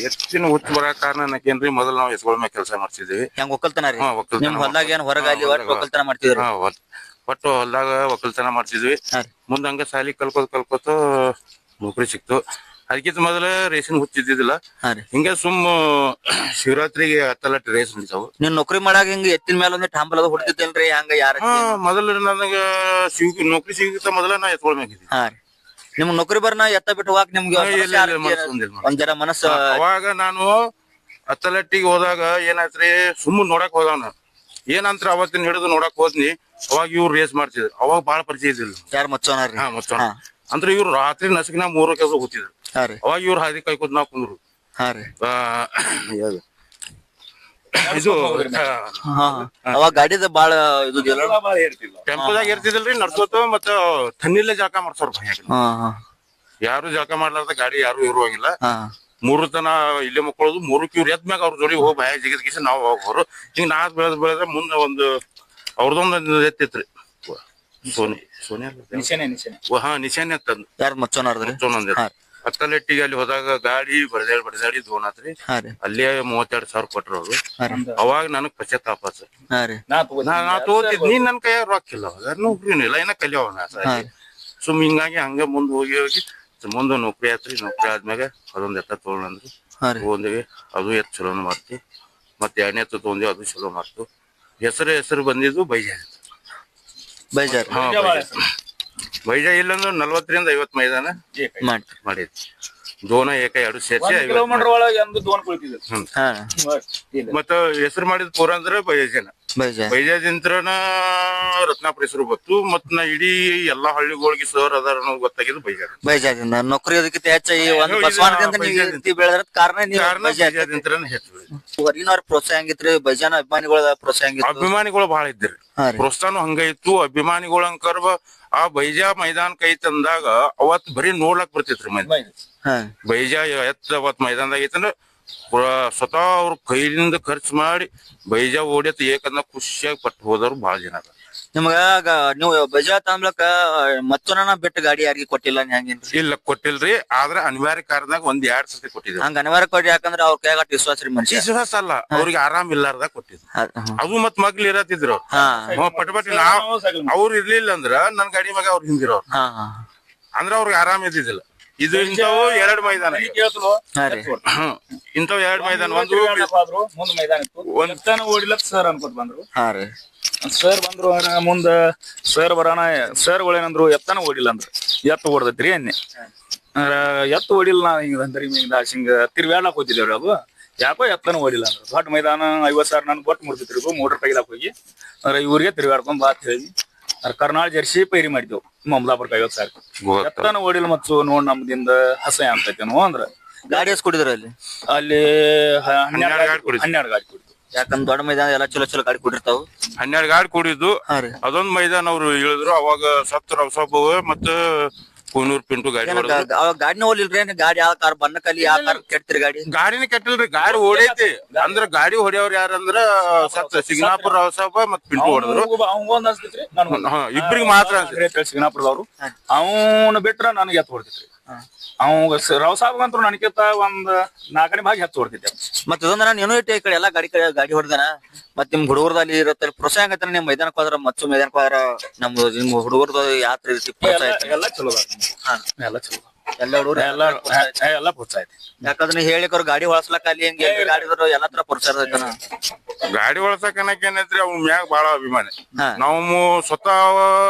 ಎತ್ತಿನ ಹುಚ್ಚ ಬರಾಕ ಕಾರಣ ಏನಕೇನ್ರಿ ಮೊದಲು ನಾವು ಎತ್ಕೊಳ ಮ್ಯಾಗ ಕೆಲಸ ಮಾಡ್ತಿದ್ವಿ ಹೆಂಗ್ ಒಕ್ಕಲ್ತನ ರೀ ನಿಮ್ ಹೊಲ್ದಾಗ ಏನ್ ಹೊರಗ ಅಲ್ಲಿ ಒಕ್ಕಲ್ತನ ಮಾಡ್ತಿದ್ರಿ ಒಟ್ಟು ಹೊಲ್ದಾಗ ಒಕ್ಕಲ್ತನ ಮಾಡ್ತಿದ್ವಿ ಮುಂದ ಹಂಗ ಸಾಲಿ ಕಲ್ಕೋತ ನೌಕರಿ ಸಿಕ್ತು ಅದಕ್ಕಿಂತ ಮೊದಲ ರೇಷನ್ ಹುಚ್ಚಿದ್ದಿಲ್ಲ ಹಿಂಗ ಸುಮ್ಮ ಶಿವರಾತ್ರಿಗೆ ಹತ್ತಲಟ್ಟಿ ರೇಸ್ ನಡೀತಾವು ನೀನ್ ನೌಕರಿ ಮಾಡಾಗ ಹಿಂಗ ಎತ್ತಿನ ಮೇಲೆ ಒಂದ್ ಹಂಬಲ ಹೊಡ್ತಿದ್ದಲ್ರಿ ಹಂಗ ಯಾರ ಮೊದಲ ನನಗ ನೌಕರಿ ಸಿಗಿತ್ತ ಮೊದಲ ನಾ ಎತ್ಕೊಳ ಮ್ಯಾಗಿದ್ವಿ ನಿಮ್ ನೌಕರಿ ಬರ್ನ ಎತ್ತ ಬಿಟ್ಟು ಹೋಗಾಕ ನಿಮ್ಗೆ ಒಂದ್ ಜರ ಮನಸ್ಸು ಅವಾಗ ನಾನು ಹತ್ತಲಟ್ಟಿಗೆ ಹೋದಾಗ ಏನಾಯ್ತ್ರಿ ಸುಮ್ಮನೆ ನೋಡಕ್ ಹೋದವನ ಏನಂತ್ರ ಅವತ್ತಿನ ಹಿಡಿದು ನೋಡಕ್ ಹೋದ್ನಿ ಅವಾಗ ಇವ್ರು ರೇಸ್ ಮಾಡ್ತಿದ್ರು ಅವಾಗ ಬಾಳ ಪರಿಚಯ ಇದ್ದಿಲ್ಲ ಯಾರು ಮಚ್ಚೋನಾರ್ರಿ ಮಚ್ಚೋಣ ಅಂದ್ರೆ ಇವ್ರು ರಾತ್ರಿ ನಸಕಿನ 3 ಕೆಲಸ ಹೋಗ್ತಿದ್ರು ಅವಾಗ ಇವ್ರು ಹಾದಿ ಕಾಯ್ಕೋತ ನಾವ್ ಕುಂದ್ರು ಇದು ಅವಾಗ ಗಾಡಿದ ಬಾಳ ಇದು ಟೆಂಪೋದಾಗ ಇರ್ತಿದಿಲ್ರಿ ನಡ್ಸೋತ ಮತ್ತ ತಣ್ಣಿಲ್ಲೇ ಜಾಕ ಮಾಡ್ಸೋರ್ ಭಯ ಯಾರು ಜಾಕ ಮಾಡ್ಲಾರ್ದ ಗಾಡಿ ಯಾರು ಇರುವಂಗಿಲ್ಲ 3 ತನ ಇಲ್ಲೇ ಮಕ್ಕಳದು 3 ಇವ್ರು ಎದ್ ಮ್ಯಾಗ ಅವ್ರ ಜೋಡಿ ಹೋಗಿ ಭಯ ಜಿಗಿದ್ಗಿಸಿ ನಾವ್ ಹೋಗೋರು ಹಿಂಗ ನಾ ಬೆಳೆದ ಮುಂದೆ ಒಂದು ಅವ್ರದೊಂದು ಎತ್ತಿತ್ರಿ ನಿಶಾನೆ ಅಂತಂದು ಯಾರು ಮಚ್ಚೋನಾರ್ದ್ರಿ ಹತ್ತಲೆಟ್ಟಿಗೆ ಅಲ್ಲಿ ಹೋದಾಗ ಗಾಡಿ ಬಡದಾಡಿ ದೋನಾತ್ರಿ ಅಲ್ಲೇ 32,000 ಕೊಟ್ರು ಅವ್ರು ಅವಾಗ ನನಗ್ ಪಶ್ಚಾತ್ತಾಪ ನಾ ತಗೋತಿದ್ ನೀನ್ ನನ್ ಕೈಯಾಗ ರೊಕ್ಕಿಲ್ಲ ಅವಾಗ ನೌಕರಿನೂ ಇಲ್ಲ ಏನ ಕಲಿಯವನ ಸುಮ್ ಹಿಂಗಾಗಿ ಹಂಗ ಮುಂದ್ ಹೋಗಿ ಮುಂದೆ ನೌಕರಿ ಆತ್ರಿ ನೌಕರಿ ಆದ್ಮ್ಯಾಗ ಅದೊಂದ್ ಎತ್ತ ತಗೊಂಡ್ರಿ ತಗೊಂಡಿವಿ ಅದು ಎತ್ ಚಲೋನು ಮಾಡ್ತಿ ಮತ್ತೆ 2ನೇ ಎತ್ತು ತಗೊಂಡಿವಿ ಅದು ಚಲೋ ಮಾಡ್ತು ಹೆಸರು ಬಂದಿದ್ದು ಬೈಜಾ ಇಲ್ಲಂದ್ರೆ 40ರಿಂದ 50 ಮೈದಾನ ಮಾಡಿದ್ವಿ ದೋನ ಏಕ 2 ಸೇರ್ಸಿ ಮತ್ತ ಹೆಸರು ಮಾಡಿದ ಪೂರ ಅಂದ್ರೆ ಬೈಜಾದಿಂತ್ರನ ರತ್ನಾಪುರ ಹೆಸರು ಬತ್ತು ಮತ್ ನಾ ಇಡೀ ಎಲ್ಲಾ ಹಳ್ಳಿಗಳಿಗೆ ಸರ್ ಅದಾರ ಅನ್ನೋದು ಗೊತ್ತಾಗಿದ್ದು ಬೈಜಾದಿಂದ ನೌಕರಿ ಅದಕ್ಕಿಂತ ಹೆಚ್ಚು ಬೈಜಾದಿಂತ್ರನ ಹೆಚ್ಚು ಹೊರಗಿನವ್ರ ಪ್ರೋತ್ಸಾಹ ಹಂಗಿತ್ರಿ ಬೈಜಾನ ಅಭಿಮಾನಿಗಳ ಪ್ರೋತ್ಸಾಹ ಅಭಿಮಾನಿಗಳು ಬಹಳ ಇದ್ರಿ ಪ್ರೋತ್ಸಾಹನು ಹಂಗ ಇತ್ತು ಅಭಿಮಾನಿಗಳ ಅಂಕರ್ವ ಆ ಬೈಜಾ ಮೈದಾನ ಕೈ ತಂದಾಗ ಅವತ್ ಬರೀ ನೋಡ್ಲಕ್ ಬರ್ತಿತ್ರಿ ಬೈಜಾ ಅವತ್ ಮೈದಾನದಾಗ ಐತಂದ್ರ ಸ್ವತಃ ಅವ್ರ ಕೈಲಿಂದ ಖರ್ಚು ಮಾಡಿ ಬೈಜಾ ಓಡಿಯತ್ ಏಕಂದ ಖುಷಿಯಾಗಿ ಪಟ್ಟು ಹೋದವ್ರು ಬಹಳ ಜನ ಅದ ನಿಮ್ಗ ನೀವು ಬೈಜಾ ತಾಂಬ್ಲಕ್ಕ ಮತ್ತೊನ ಬೆಟ್ಟ ಗಾಡಿ ಯಾರಿಗೆ ಕೊಟ್ಟಿಲ್ಲ ಹೆಂಗೇನ್ರಿ ಇಲ್ಲ ಕೊಟ್ಟಿಲ್ರಿ ಆದ್ರ ಅನಿವಾರ್ಯ ಕಾರಣದಾಗ 1-2 ಸತಿ ಕೊಟ್ಟಿದ್ರು ಹಂಗ ಅನಿವಾರ್ಯ ಕೊಟ್ಟಿ ಯಾಕಂದ್ರ ಅವ್ರ ಕೈಗಾಟ ವಿಶ್ವಾಸ ರೀ ಮನುಷ್ಯ ವಿಶ್ವಾಸ ಅಲ್ಲ ಅವ್ರಿಗೆ ಆರಾಮ್ ಇಲ್ಲಾರ್ದಾಗ ಕೊಟ್ಟಿದ್ರು ಅದು ಮತ್ ಮಗ್ಲಿ ಇರತ್ತಿದ್ರು ಪಟಪಟಿ ಅವ್ರು ಇರ್ಲಿಲ್ಲ ಅಂದ್ರ ನನ್ ಗಾಡಿ ಮ್ಯಾಗ ಅವ್ರು ಹಿಂದಿರೋರು ಅಂದ್ರ ಅವ್ರಿಗೆ ಆರಾಮ್ ಇದ್ದಿದ್ದಿಲ್ಲ ಇದು ಇಂಥವು 2 ಮೈದಾನ ಇಂಥವ್ 2 ಮೈದಾನ ಮುಂದ್ ಮೈದಾನ ಇತ್ತು ಓಡಿಲಕ್ ಸರ್ ಅನ್ಕೋತ್ ಬಂದ್ರು ಸರ್ ಬಂದ್ರು ಮುಂದ ಸರ್ ಬರೋಣ ಸರ್ಗಳೇನಂದ್ರು ಎತ್ತನ ಓಡಿಲ್ಲ ಅಂದ್ರ ಎತ್ತ ಓಡದೈತ್ರಿ ಅನ್ನೆ ಎತ್ತು ಹೊಡಿಲ್ಲ ನಾವ್ ಹಿಂಗ ಅಂದ್ರೆ ಹಿಂಗ ತಿರ್ವ್ಯಾಡ್ಲಾಕ್ ಹೋಗ್ತಿದ್ದೇವ್ರಿ ಅದು ಯಾಕೋ ಎತ್ತನ ಓಡಿಲ್ಲ ಅಂದ್ರೆ ದೊಡ್ಡ ಮೈದಾನ 50,000 ನನ್ ಕೊಟ್ಟು ಮುಡ್ತಿದ್ರಿ ಮೋಟರ್ ಕೈಲಾಕ್ ಹೋಗಿ ಅಂದ್ರೆ ಇವ್ರಿಗೆ ತಿರ್ಗಾಡ್ಕೊಂಡ್ ಬಾ ಅಂತ ಹೇಳಿ ಕರ್ನಾಳ ಜರ್ಸಿ ಪೈರಿ ಮಾಡಿದ್ವು ಮಮದಾಪುರಕ್ಕೆ 50,000 ಎತ್ತನ ಓಡಿಲ್ಲ ಮತ್ತು ನೋಡ್ ನಮ್ದಿಂದ ಹಸೆ ಅಂತೈತೇನೋ ಅಂದ್ರ ಗಾಡಿ ಎಸ್ ಕುಡಿದ್ರ ಅಲ್ಲಿ ಅಲ್ಲಿ 12 ಗಾಡಿ ಕುಡಿದ್ವು ಯಾಕಂದ್ರ ದೊಡ್ಡ ಮೈದಾನ ಎಲ್ಲಾ ಚಲೋ ಚಲೋ ಗಾಡಿ ಕುಡಿರ್ತಾವ 12 ಗಾಡಿ ಕುಡಿದ್ದು ಅದೊಂದ್ ಮೈದಾನ ಅವ್ರು ಹೇಳಿದ್ರು ಅವಾಗ ಸತ್ ರವಸಾಬ ಮತ್ತ ಕೂನೂರ್ ಪಿಂಟು ಗಾಡಿ ಗಾಡಿನ ಹೋಲಿಲ್ರಿ ಗಾಡಿ ಯಾವ ಕಾರ್ ಬಣ್ಣ ಕಲಿ ಯಾವ ಕಾರ್ ಕೆಡ್ತಿರಿ ಗಾಡಿನ ಕೆಟ್ಟಿಲ್ರಿ ಗಾಡಿ ಓಡೈತಿ ಅಂದ್ರ ಗಾಡಿ ಹೊಡಿಯವ್ರ ಯಾರಂದ್ರ ಸತ್ ಸಿಗ್ನಾಪುರ ರವಸಾಬ ಮತ್ ಪಿಂಟು ಹೊಡೆದ್ರು ಇಬ್ರಿಗೆ ಮಾತ್ರ ಸಿಗ್ನಾಪುರದವ್ರು ಅವನು ಬಿಟ್ರ ನನಗೆ ಎತ್ತು ಹೊಡ್ತಿತ್ರಿ ಅವ್ ರವಸಾಬಂತ್ರು ನನಗಿಂತ ಒಂದ್ 4ನೇ ಭಾಗ ಹೆಚ್ಚು ಹೊಡ್ತಿದ್ದೆ ಮತ್ತೆ ಇದೊಂದ್ರ ನೀನು ಇಟ್ಟೆ ಈ ಕಡೆ ಎಲ್ಲಾ ಗಾಡಿ ಹೊಡ್ದಾನ ಮತ್ ನಿಮ್ ಹುಡುಗರ್ದಲ್ಲಿ ಇರತ್ತ ಪ್ರೋತ್ಸಾಹ ಆಗತ್ತ ನಿಮ್ ಮೈದಾನಕ್ ಹೋದ್ರ ಮಚ್ಚು ಮೈದಾನಕ್ ಹೋದ್ರ ನಮ್ದು ನಿಮ್ ಹುಡುಗರ್ದ ಯಾತ್ರೆ ರೀತಿ ಎಲ್ಲ ಚಲೋ ಎಲ್ಲ ಚಲೋ ಎಲ್ಲ ಹುಡುಗರು ಎಲ್ಲ ಪ್ರೋತ್ಸಾಹ ಐತಿ ಯಾಕಂದ್ರೆ ಹೇಳಿಕವ್ರು ಗಾಡಿ ಹೊಳಸ್ಲಕ್ಕ ಅಲ್ಲಿ ಹೆಂಗೆ ಗಾಡಿ ಎಲ್ಲಾ ತರ ಪ್ರೋತ್ಸಾಹ ಐತನ ಗಾಡಿ ಒಳಸಕ್ ಏನೈತ್ರಿ ಅವ್ನ ಮ್ಯಾಗ ಬಾಳ ಅಭಿಮಾನಿ ನಾವು ಸ್ವತಃ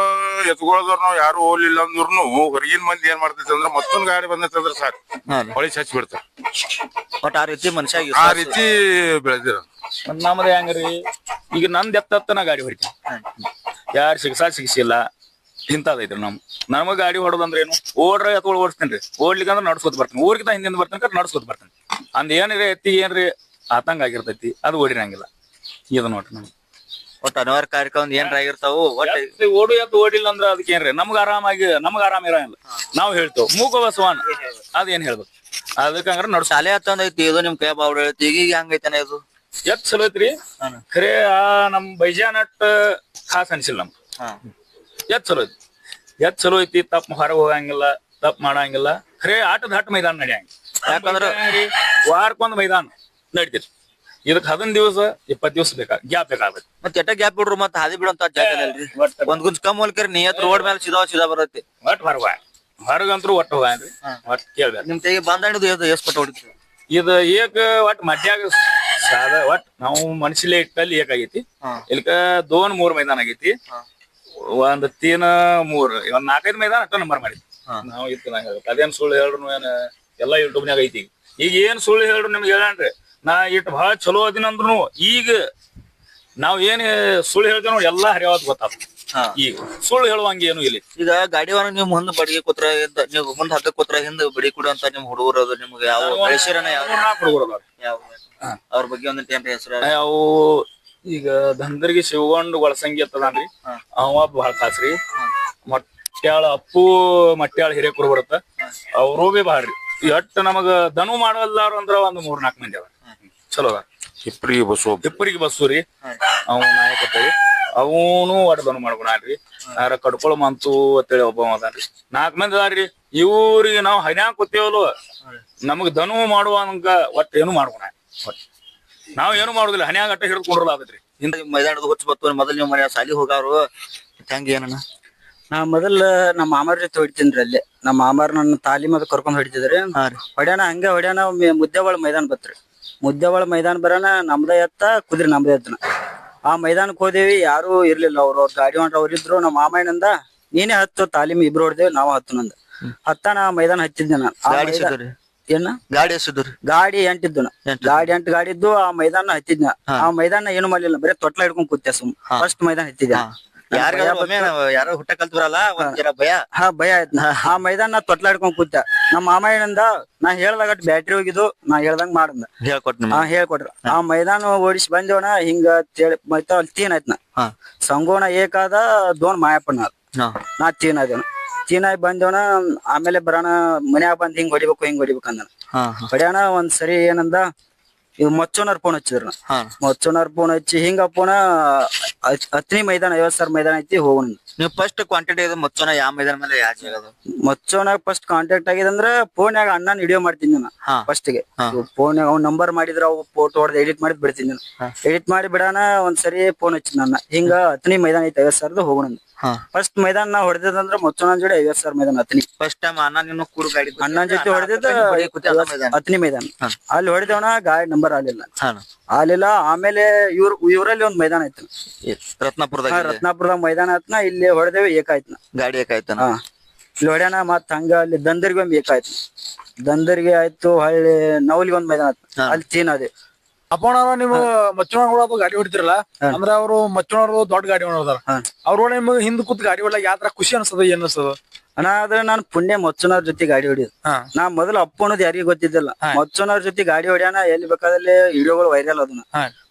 ಎತ್ಕೊಳದವ್ರು ನಾವ್ ಯಾರು ಹೋಗ್ಲಿಲ್ಲ ಅಂದ್ರೂ ಹೊರಗಿನ ಮಂದಿ ಏನ್ ಮಾಡ್ತೈತಿ ಅಂದ್ರ ಮತ್ತೊಂದ್ ಗಾಡಿ ಬಂದೈತಂದ್ರ ಸಾಕು ಹೊಳಿ ಹಚ್ಚಿ ಬಿಡ್ತಾರ ಒಟ್ ಆ ರೀತಿ ಮನುಷ್ಯ ಆ ರೀತಿ ಬೆಳೆದಿರ ನಮ್ದು ಹೆಂಗ್ರಿ ಈಗ ನಂದ್ ಎತ್ತ ನಾ ಗಾಡಿ ಹೊಡಿತೀನಿ ಯಾರು ಸಿಗಿಸಿಲ್ಲ ಇಂತದೈತ್ರಿ ನಮಗ್ ಗಾಡಿ ಹೊಡೋದಂದ್ರ ಏನು ಓಡ್ರ ಎತ್ಕೊಳ್ ಓಡಿಸ್ತೇನ್ರಿ ಓಡ್ಲಿಕ್ಕೆ ಅಂದ್ರೆ ನಡ್ಸ್ಕೊತ ಬರ್ತೀನಿ ಊರ್ಗಿಂತ ಹಿಂದಿಂದ ಬರ್ತೀನಿ ನಡ್ಸ್ಕೊತ ಬರ್ತೀನಿ ಅಂದ್ ಏನ್ರಿ ಎತ್ತಿಗೆ ಏನ್ರಿ ಆತಂಕ ಆಗಿರ್ತೈತಿ ಅದು ಓಡಿರಂಗಿಲ್ಲ ಇದು ನೋಡ್ರಿ ನಮ್ಗೆ ಒಟ್ಟು ಅನಿವಾರ್ಯ ಕಾರ್ಯಕ್ರಮ ಏನ್ರ ಆಗಿರ್ತಾವು ಓಡು ಎತ್ತು ಓಡಿಲ್ಲ ಅಂದ್ರ ಅದಕ್ಕೆ ಏನ್ರಿ ನಮ್ಗ ಆರಾಮ ಇರಂಗಿಲ್ಲ ನಾವ್ ಹೇಳ್ತೇವ್ ಮೂಕ ಬಸವಾನ್ ಅದೇನ್ ಹೇಳ್ಬೇಕು ಅದಕ್ಕಂದ್ರ ನಡ್ಸ ಶಾಲೆ ಹತ್ತಂದೈತಿ ಇದು ನಿಮ್ ಕೈ ಬಾವುಡ ಹೇಳ್ತಿ ಈಗ ಹಂಗೈತಾನೆ ಇದು ಎತ್ ಚಲೋ ಐತ್ರಿ ಖರೆ ನಮ್ ಬೈಜಾನಟ್ ಖಾಸ್ ಅನ್ಸಿಲ್ಲ ನಮ್ಗೆ ಎತ್ ಚಲೋ ಐತಿ ತಪ್ಪ ಹೊರಗೆ ಹೋಗಂಗಿಲ್ಲ ತಪ್ಪ ಮಾಡಂಗಿಲ್ಲ ಖರೆ ಆಟದ ಹಟ್ ಮೈದಾನ ನಡಿಯಂಗಿಲ್ಲ ಯಾಕಂದ್ರ ವಾರಕ್ಕೊಂದ್ ಮೈದಾನ ನಡಿತೈತಿ ಇದಕ್ 15 ದಿವಸ 20 ದಿವಸ ಗ್ಯಾಪ್ ಬೇಕಾಗತ್ತೆ ಮತ್ತೆ ಎಟ್ಟ ಗ್ಯಾಪ್ ಬಿಡ್ರು ಮತ್ತೆ ಹಾದಿ ಬಿಡುವಂತ ಜಾಗದಲ್ಲಿ ಒಂದ್ ಗುಂಜ್ ಕಮ್ ಹೋಲ್ಕರಿ ನೀಯತ್ ರೋಡ್ ಮೇಲೆ ಸಿದಾ ಬರತ್ತೆ ಒಟ್ ಹೊರಗಂತ್ರು ಒಟ್ಟು ಹೋಗ್ರಿ ಒಟ್ ಕೇಳ್ಬೇಕು ನಿಮ್ ತೆಗಿ ಬಂದಾಣಿದು ಎಷ್ಟ್ ಪಟ್ಟ ಹೊಡಿತೀವಿ ಇದು ಏಕ ಒಟ್ ಮಡ್ಯಾಗ ಸಾದ ಒಟ್ ನಾವು ಮನಸ್ಸಿಲೆ ಇಟ್ಟಲ್ಲಿ ಏಕಾಗೈತಿ ಇಲ್ಕ 2-3 ಮೈದಾನ ಆಗೈತಿ ಒಂದ್ 3 ಒಂದ್ 4-5 ಮೈದಾನ ಅಷ್ಟ ನಂಬರ್ ಮಾಡಿ ನಾವು ಇತ್ತು ಅದೇನ್ ಸುಳ್ಳು ಹೇಳ್ರು ಏನ್ ಎಲ್ಲಾ ಯೂಟ್ಯೂಬ್ನಾಗ ಐತಿ ಈಗ ಏನ್ ಸುಳ್ಳು ಹೇಳ್ರು ನಿಮ್ಗೆ ಹೇಳನ್ರಿ ನಾ ಇಟ್ ಬಹಳ ಚಲೋ ಅದಿನಂದ್ರು ಈಗ ನಾವ್ ಏನ್ ಸುಳ್ಳು ಹೇಳ್ತೇವೆ ನೋಡಿ ಎಲ್ಲಾ ಹರಿಯಾವತ್ ಗೊತ್ತಾಗ ಈಗ ಸುಳ್ಳು ಹೇಳುವಂಗ ಏನು ಇಲ್ಲಿ ಈಗ ಗಾಡಿವನ್ನ ನೀವು ಮುಂದ್ ಬಡಿಗೆ ಕೂತ್ರ ನೀವು ಮುಂದ್ ಹಗ್ಗ ಕೂತ್ರ ಹಿಂದ್ ಬಡಿ ಕೊಡುವಂತ ನಿಮ್ ಹುಡುಗರು ಅದು ನಿಮ್ಗೆ ಯಾವ ಬೆಳೆಸಿರನ ಹುಡುಗರು ಯಾವ ಅವ್ರ ಬಗ್ಗೆ ಒಂದ್ ಏನ್ರಿ ಹೆಸರು ಅವು ಈಗ ಧಂದರ್ಗಿ ಶಿವಗೊಂಡ್ ಒಳಸಂಗಿ ಅಂತದಾನ್ರಿ ಅವ ಬಹಳ ಖಾಸ್ರಿ ಮಟ್ಯಾಳ ಅಪ್ಪು ಮಟ್ಯಾಳ ಹಿರೇಕುರು ಬರುತ್ತ ಅವ್ರು ಬಿ ಬಾಳ್ರಿ ಎಟ್ ನಮಗ ದನು ಮಾಡಲ್ಲಾರು ಅಂದ್ರ ಒಂದ್ 3-4 ಮಂದಿ ಅವ ಚಲೋ ಅದ ಇಪ್ಪರಿಗೆ ಬಸ್ಸು ರೀ ಅವ್ ನಾಯಕತ್ವ ಅವನು ಒಟ್ಟು ದನು ಮಾಡ್ಕೊಳ್ರಿ ಯಾರ ಕಡ್ಕೊಳ ಮಂತು ಅಂತೇಳಿ ಒಬ್ಬ ಅದಾನ್ರಿ 4 ಮಂದಿ ಅದಾರ್ರಿ ಇವ್ರಿಗೆ ನಾವ್ ಹನ್ಯಾಗ ಕೂತೇವಲ್ವ ನಮಗ್ ದನು ಮಾಡುವಂಗ ಒಟ್ಟು ಏನು ಮಾಡ್ಕೊಣ ನಾವ್ ಏನು ಮಾಡುದಿಲ್ಲ ಹನ್ಯಾಗ ಅಟ್ಟ ಹಿಡಿದುಕೊಂಡ್ರಲ್ಲ ಆಗತ್ರಿ ಹಿಂದ ಮೈದಾನದ ಹುಚ್ಚ ಬತ್ತು ಮೊದಲು ನೀವು ಮನೆ ಸಾಲಿ ಹೋಗಾರು ಹೆಂಗ ಏನಣ್ಣ ನಾ ಮೊದಲ ನಮ್ಮ ಮಾಮಾರ ಜೊತೆ ಹೊಡಿತೀನ್ರಿ ಅಲ್ಲಿ ನಮ್ಮ ಮಾಮಾರ್ ನನ್ನ ತಾಲೀಮದ ಕರ್ಕೊಂಡ್ ಹೊಡಿತಿದ್ರಿ ಹೊಡ್ಯಾನ ಹಂಗೆ ಹೊಡ್ಯಾನ ಮುದ್ದೆವಾಳ ಮೈದಾನ ಬತ್ರಿ ಮುದ್ದೆವಾಳ ಮೈದಾನ ಬರೋಣ ನಮ್ದ ಎತ್ತ ಕುದ್ರಿ ನಮ್ದ ಎತ್ತನ ಆ ಮೈದಾನಕ್ ಹೋದೇವಿ ಯಾರು ಇರ್ಲಿಲ್ಲ ಅವ್ರ ಗಾಡಿ ಹೊಂಟ್ರ ಅವ್ರ ಇದ್ರು ನಮ್ಮ ಮಾಮಯ್ಯನಂದ ನೀನೇ ಹತ್ತು ತಾಲೀಮ್ ಇಬ್ರು ಹೊಡ್ದೇವಿ ನಾವು ಹತ್ತನಂದ ಹತ್ತಾನ ಮೈದಾನ ಹತ್ತಿದ್ದೆ ನಾನು ಏನ ಗಾಡಿ ಎಷ್ಟಿದ್ರಿ ಗಾಡಿ 8 ಇದ್ದು ಗಾಡಿ 8 ಗಾಡಿ ಇದ್ದು ಆ ಮೈದಾನ ಹತ್ತಿದ್ನ ಆ ಮೈದಾನ ಏನು ಮಾಡ್ಲಿಲ್ಲ ಬರೀ ತೊಟ್ಲ ಹಿಡ್ಕೊಂಡ್ ಕೂತೆ ಫಸ್ಟ್ ಮೈದಾನ ಹತ್ತಿದ್ದೆ ಯಾರೋ ಹುಟ್ಟ ಕಲ್ತವ್ರಲ್ಲ ಭಯ ಭಯ ಆಯ್ತು ಆ ಮೈದಾನ ತೊಟ್ಲ ಹಿಡ್ಕೊಂಡ್ ಕೂತ ನಮ್ಮ ಮಾಮಯ್ಯನಂದ ನಾ ಹೇಳ್ದಾಗ ಬ್ಯಾಟ್ರಿ ಹೋಗಿದ್ದು ನಾ ಹೇಳ್ದಂಗ ಮಾಡಂದ ಹೇಳ್ಕೊಟ್ರ ಆ ಮೈದಾನ ಓಡಿಸಿ ಬಂದೇವಣ ಹಿಂಗ ಅಲ್ಲಿ ತೀನ್ ಆಯ್ತನ ಸಂಗೋಣ ಏಕಾದ 2 ಮಾಯಪ್ಪನ ನಾ ತೀನ್ ಆದೇವಣ ತೀನಾಗಿ ಬಂದೇವಣ ಆಮೇಲೆ ಬರೋಣ ಮನ್ಯಾಗ ಬಂದ್ ಹಿಂಗ್ ಹೊಡಿಬೇಕು ಅಂದ ಹೊಡ್ಯಾಣ ಒಂದ್ ಸರಿ ಏನಂದ ಇವ್ ಮೊಚ್ಚೋನರ್ ಫೋನ್ ಹಚ್ಚಿದ್ರ ಮೊಚ್ಚೋನರ್ ಫೋನ್ ಹಚ್ಚಿ ಹಿಂಗ ಫೋನ ಹತ್ತನೇ ಮೈದಾನ 50,000 ಮೈದಾನ ಐತಿ ಹೋಗೋಣ ನೀವು ಫಸ್ಟ್ ಕಾಂಟ್ಯಾಕ್ಟ್ ಆಗಿದ್ ಮೊಚ್ಚೋನ ಯಾವ ಮೈದಾನ ಮೇಲೆ ಯಾವ ಜಾಗ ಮೊಚ್ಚೋನಾಗ ಫಸ್ಟ್ ಕಾಂಟ್ಯಾಕ್ಟ್ ಆಗಿದಂದ್ರ ಫೋನ್ಯಾಗ ಅಣ್ಣನ ವಿಡಿಯೋ ಮಾಡ್ತೀನಿ ನಾನು ಫಸ್ಟ್ ಗೆ ಫೋನ್ಯಾಗ ಅವ್ನ ನಂಬರ್ ಮಾಡಿದ್ರ ಅವ್ ಫೋಟೋ ಹೊಡೆದ್ ಎಡಿಟ್ ಮಾಡಿ ಬಿಡ್ತೀನಿ ನಾನು ಎಡಿಟ್ ಮಾಡಿ ಬಿಡಾನ ಒಂದ್ ಸರಿ ಫೋನ್ ಹಚ್ಚಿ ನನ್ನ ಹಿಂಗ ಹತ್ತನೇ ಮೈದಾನ ಐತಿ 50,000 ಹೋಗೋಣ ಫಸ್ಟ್ ಮೈದಾನ ನಾ ಹೊಡೆದಿದಂದ್ರ ಮೊಚ್ಚೋನ ಜೋಡಿ 50,000 ಮೈದಾನ ಹತ್ತನೇ ಫಸ್ಟ್ ಟೈಮ್ ಅಣ್ಣನ ಜೊತೆ ಹೊಡೆದಿದ್ದ ಹತ್ತನೇ ಮೈದಾನ ಅಲ್ಲಿ ಹೊಡೆದವನ ಗಾಡಿ ನಂಬರ್ ಆಗ್ಲಿಲ್ಲ ಆಮೇಲೆ ಇವ್ರಲ್ಲಿ ಒಂದ್ ಮೈದಾನ ಐತಿ ರತ್ನಾಪುರದಾಗ ಮೈದಾನ ಆಯ್ತನ ಇಲ್ಲಿ ಹೊಡೆದೇವಿ ಏಕಾಯ್ತನ ಗಾಡಿ ಏಕಾಯ್ತನ ಇಲ್ಲಿ ಹೊಡ್ಯಾನ ಮತ್ ಹಂಗ ಅಲ್ಲಿ ದಂದರ್ಗಿ ಒಂದ್ ಬೇಕಾಯ್ತು, ದಂದರ್ಗಿ ಆಯ್ತು, ಹಳ್ಳಿ ನವಲಿಗೆ ಒಂದ್ ಮೈದಾನ ಆಯ್ತು, ಅಲ್ಲಿ ತೀನ್ ಅದೇ. ಅಪ್ಪಣ್ಣ ನೀವು ಮಚ್ಚನವ್ರು ಗಾಡಿ ಹೊಡಿತಿರಲ್ಲ, ಅಂದ್ರ ಅವ್ರು ಮಚ್ಚನವ್ರು ದೊಡ್ಡ ಗಾಡಿ ಹೊಡೋದಾರ, ಅವ್ರ ನಿಮ್ಗೆ ಹಿಂದ್ ಕೂತ್ ಗಾಡಿ ಹೊಡ್ಲಾಕ ಯಾವ ತರ ಖುಷಿ ಅನ್ಸದ, ಏನ್ ಅನ್ಸದ? ಅಣ್ಣ ಅದ್ರ ನಾನ್ ಪುಣ್ಯ ಮಚ್ಚನವ್ರ ಜೊತೆ ಗಾಡಿ ಹೊಡಿಯೋದು. ನಾ ಮೊದಲು ಅಪ್ಪು ಅನ್ನೋದು ಯಾರಿಗೂ ಗೊತ್ತಿದ್ದಿಲ್ಲ. ಮಚ್ಚನವ್ರ ಜೊತೆ ಗಾಡಿ ಹೊಡ್ಯಾನ, ಎಲ್ಲಿ ಬೇಕಾದಲ್ಲಿ ವಿಡಿಯೋಗಳು ವೈರಲ್ ಅದನ್ನ.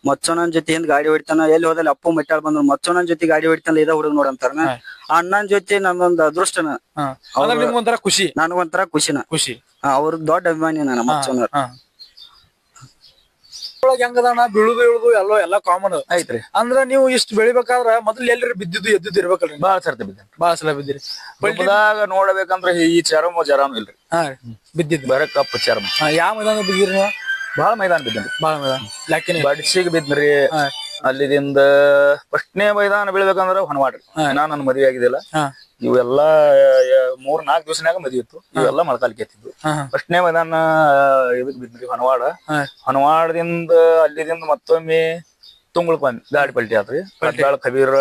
ಮಚ್ಚನನ್ ಜೊತೆ ಹಿಂದ್ ಗಾಡಿ ಹೊಡಿತಾನ, ಎಲ್ಲಿ ಹೋದಲ್ಲಿ ಅಪ್ಪು ಮೆಟ್ಟಾಳ್ ಬಂದ್ರು ಮಚ್ಚನನ್ ಜೊತೆ ಗಾಡಿ ಹೊಡಿತಾನ, ಇದ ಹುಡುಗ ನೋಡಂತಾರ. ಅಣ್ಣನ್ ಜೊತೆ ನನ್ನೊಂದ್ ಅದೃಷ್ಟನ, ನಿಮ್ಗೊಂಥರ ಖುಷಿ, ನನಗೊಂಥರ ಖುಷಿನ. ಖುಷಿ. ಅವ್ರಿಗೆ ದೊಡ್ಡ ಅಭಿಮಾನಿ ನನ್ನ ಮಚ್ಚನವ್ರ. ಹೆಂಗದಣ್ಣ ಬೀಳುದು ಇಳುದು ಎಲ್ಲಾ ಕಾಮನ್ ಐತ್ರಿ. ಅಂದ್ರ ನೀವು ಇಷ್ಟ ಬೆಳಿಬೇಕಾದ್ರ ಮೊದಲು ಎಲ್ರಿ ಬಿದ್ದಿದ್ದು ಎದ್ದಿದ್ದು ಇರ್ಬೇಕಲ್ರಿ? ಬಾಳ ಸರ್ತಿ ಬಿದ್ದ, ಬಾಳ ಸಲ ಬಿದ್ದಿರಿ. ಹೊಲದಾಗ ನೋಡ್ಬೇಕಂದ್ರ ಈ ಚರ್ಮ ಜರಾನು ಇಲ್ರಿ. ಬಿದ್ದಿದ್ದು ಬರ ಕಪ್ಪು ಚರ್ಮ. ಯಾವ ಮೈದಾನ ಬಿದ್ದಿರಿ ನೀವು? ಬಾಳ ಮೈದಾನ ಬಿದ್ದನ್ರಿ. ಬಾಳ ಮೈದಾನ ಬಡ್ಸಿಗೆ ಬಿದ್ರಿ. ಅಲ್ಲಿದಿಂದ ಫಸ್ಟ್ನೇ ಮೈದಾನ ಬೀಳ್ಬೇಕಂದ್ರ ಹೊನವಾಡ್ರಿ. ನನ್ನ ಮದ್ವೆ ಆಗಿದಿಲ್ಲ. ಇವೆಲ್ಲಾ 3-4 ದಿವಸನಾಗ ಮದ್ವಿ ಇತ್ತು. ಇವೆಲ್ಲ ಮೊಳಕಾಲಿಗೆ ಎತ್ತಿದ್ವು. ಫಸ್ಟ್ನೇ ಮೈದಾನ ಇದಕ್ ಬಿದ್ರಿ ಹೊನವಾಡ. ಹೊನವಾಡದಿಂದ ಅಲ್ಲಿದಿಂದ ಮತ್ತೊಮ್ಮೆ ತುಂಗುಳ್ಕೊಂಡ್ ಗಾಡಿ ಪಲ್ಟಿ ಆತ್ರಿ. ಕಬೀರ್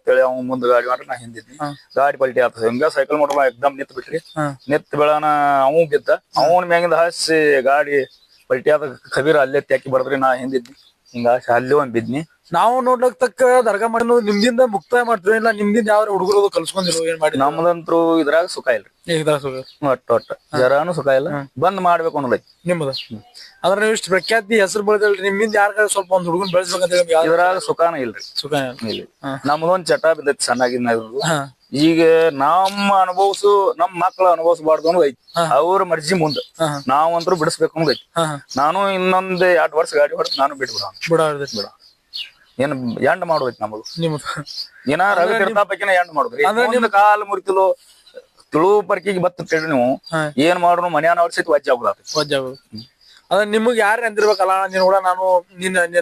ತಳಿ ಅವ್ ಮುಂದ್ ಗಾಡಿ ಮಾಡ್ರಿ, ನಾ ಹಿಂದಿದ್ನಿ. ಗಾಡಿ ಪಲ್ಟಿ ಆತ. ಹಿಂಗ ಸೈಕಲ್ ಮೋಟರ್ ಎಕ್ದಮ್ ನಿತ್ ಬಿಟ್ರಿ. ನಿತ್ ಬೆಳನ ಅವ್ ಬಿದ್ದ. ಅವನ್ ಮ್ಯಾಗಿಂದ ಹಾಸಿ ಗಾಡಿ ಪಲ್ಟಿ ಆದ. ಕಬೀರ್ ಅಲ್ಲೇ ತ್ಯಾಕಿ ಬಡದ್ರಿ, ನಾ ಹಿಂದಿದ್ನಿ. ಹಿಂಗ ಅಲ್ಲಿ ಒಂದ್ ಬಿದ್ನಿ. ನಾವು ನೋಡ್ಲಕ್ ತಕ್ಕ ದರ್ಗಾ ಮಾಡಿ ನಿಮ್ದಿಂದ ಮುಕ್ತಾಯ ಮಾಡ್ತೀವಿ, ಇಲ್ಲ ನಿಮ್ದಿಂದ ಯಾವ ಹುಡುಗರು ಕಲ್ಸ್ಕೊಂಡಿರೋ ಏನ್ ಮಾಡಿ? ನಮ್ದಂತ್ರು ಇದ್ರಾಗ ಸುಖ ಇಲ್ರಿ. ಒಟ್ಟ ಜರಾನು ಸುಖ ಇಲ್ಲ. ಬಂದ್ ಮಾಡ್ಬೇಕು ಅನ್ನೋದೈತಿ ನಿಮ್ಮದ. ಅದ್ರ ನೀವು ಇಷ್ಟು ಪ್ರಖ್ಯಾತಿ ಹೆಸರು ಬೆಳೆದಲ್ರಿ, ನಿಮ್ಮಿಂದ ಯಾರ ಸ್ವಲ್ಪ ಒಂದ್ ಹುಡುಗನ್ ಬೆಳೆಸ್ಬೇಕಂತ ಇದ್ರಾಗ ಸುಖಾನ ಇಲ್ರಿ. ಸುಖ ಇಲ್ಲ. ನಮ್ದೊಂದ್ ಚಟ ಬಿದ್ದೈತಿ ಸಣ್ಣಾಗಿನ. ಈಗ ನಮ್ಮ ನಮ್ ಮಕ್ಳ ಅನುಭವಿಸಬಾರ್ದು ಅನ್ನೋದು ಐತಿ. ಅವ್ರ ಮರ್ಜಿ ಮುಂದ್ ನಾವಂತ್ರು ಬಿಡಿಸ್ಬೇಕು ಅನ್ನೋದು ಐತಿ. ನಾನು ಇನ್ನೊಂದ್ 2 ವರ್ಷ ಗಾಡಿ ಹೊಡೆದ್ ನಾನು ಬಿಡ ಏನ್ ಎಂಡ್ ಮಾಡೋದೈತಿ ನಮಗ. ಏನ ರವಿ ತೀರ್ಥಾಪಕಿನ ಎಂಡ್ ಮಾಡುದ್ರಿ. ನಿಮ್ ಕಾಲ್ ಮುರಿತಿಲು ತುಳು ಪರ್ಕಿಗೆ ಬತ್ತ ನೀವು ಏನ್ ಮಾಡ್ರು ಮನ್ಯಾನ ಅವ್ರ ಸಹಿತ ವಜ್ಜ ಆಗುದ. ಅದ ನಿಮಗ್ ಯಾರು ಅಂದಿರ್ಬೇಕಲ್ಲ, ನೀನ್ ಕೂಡ ನಾನು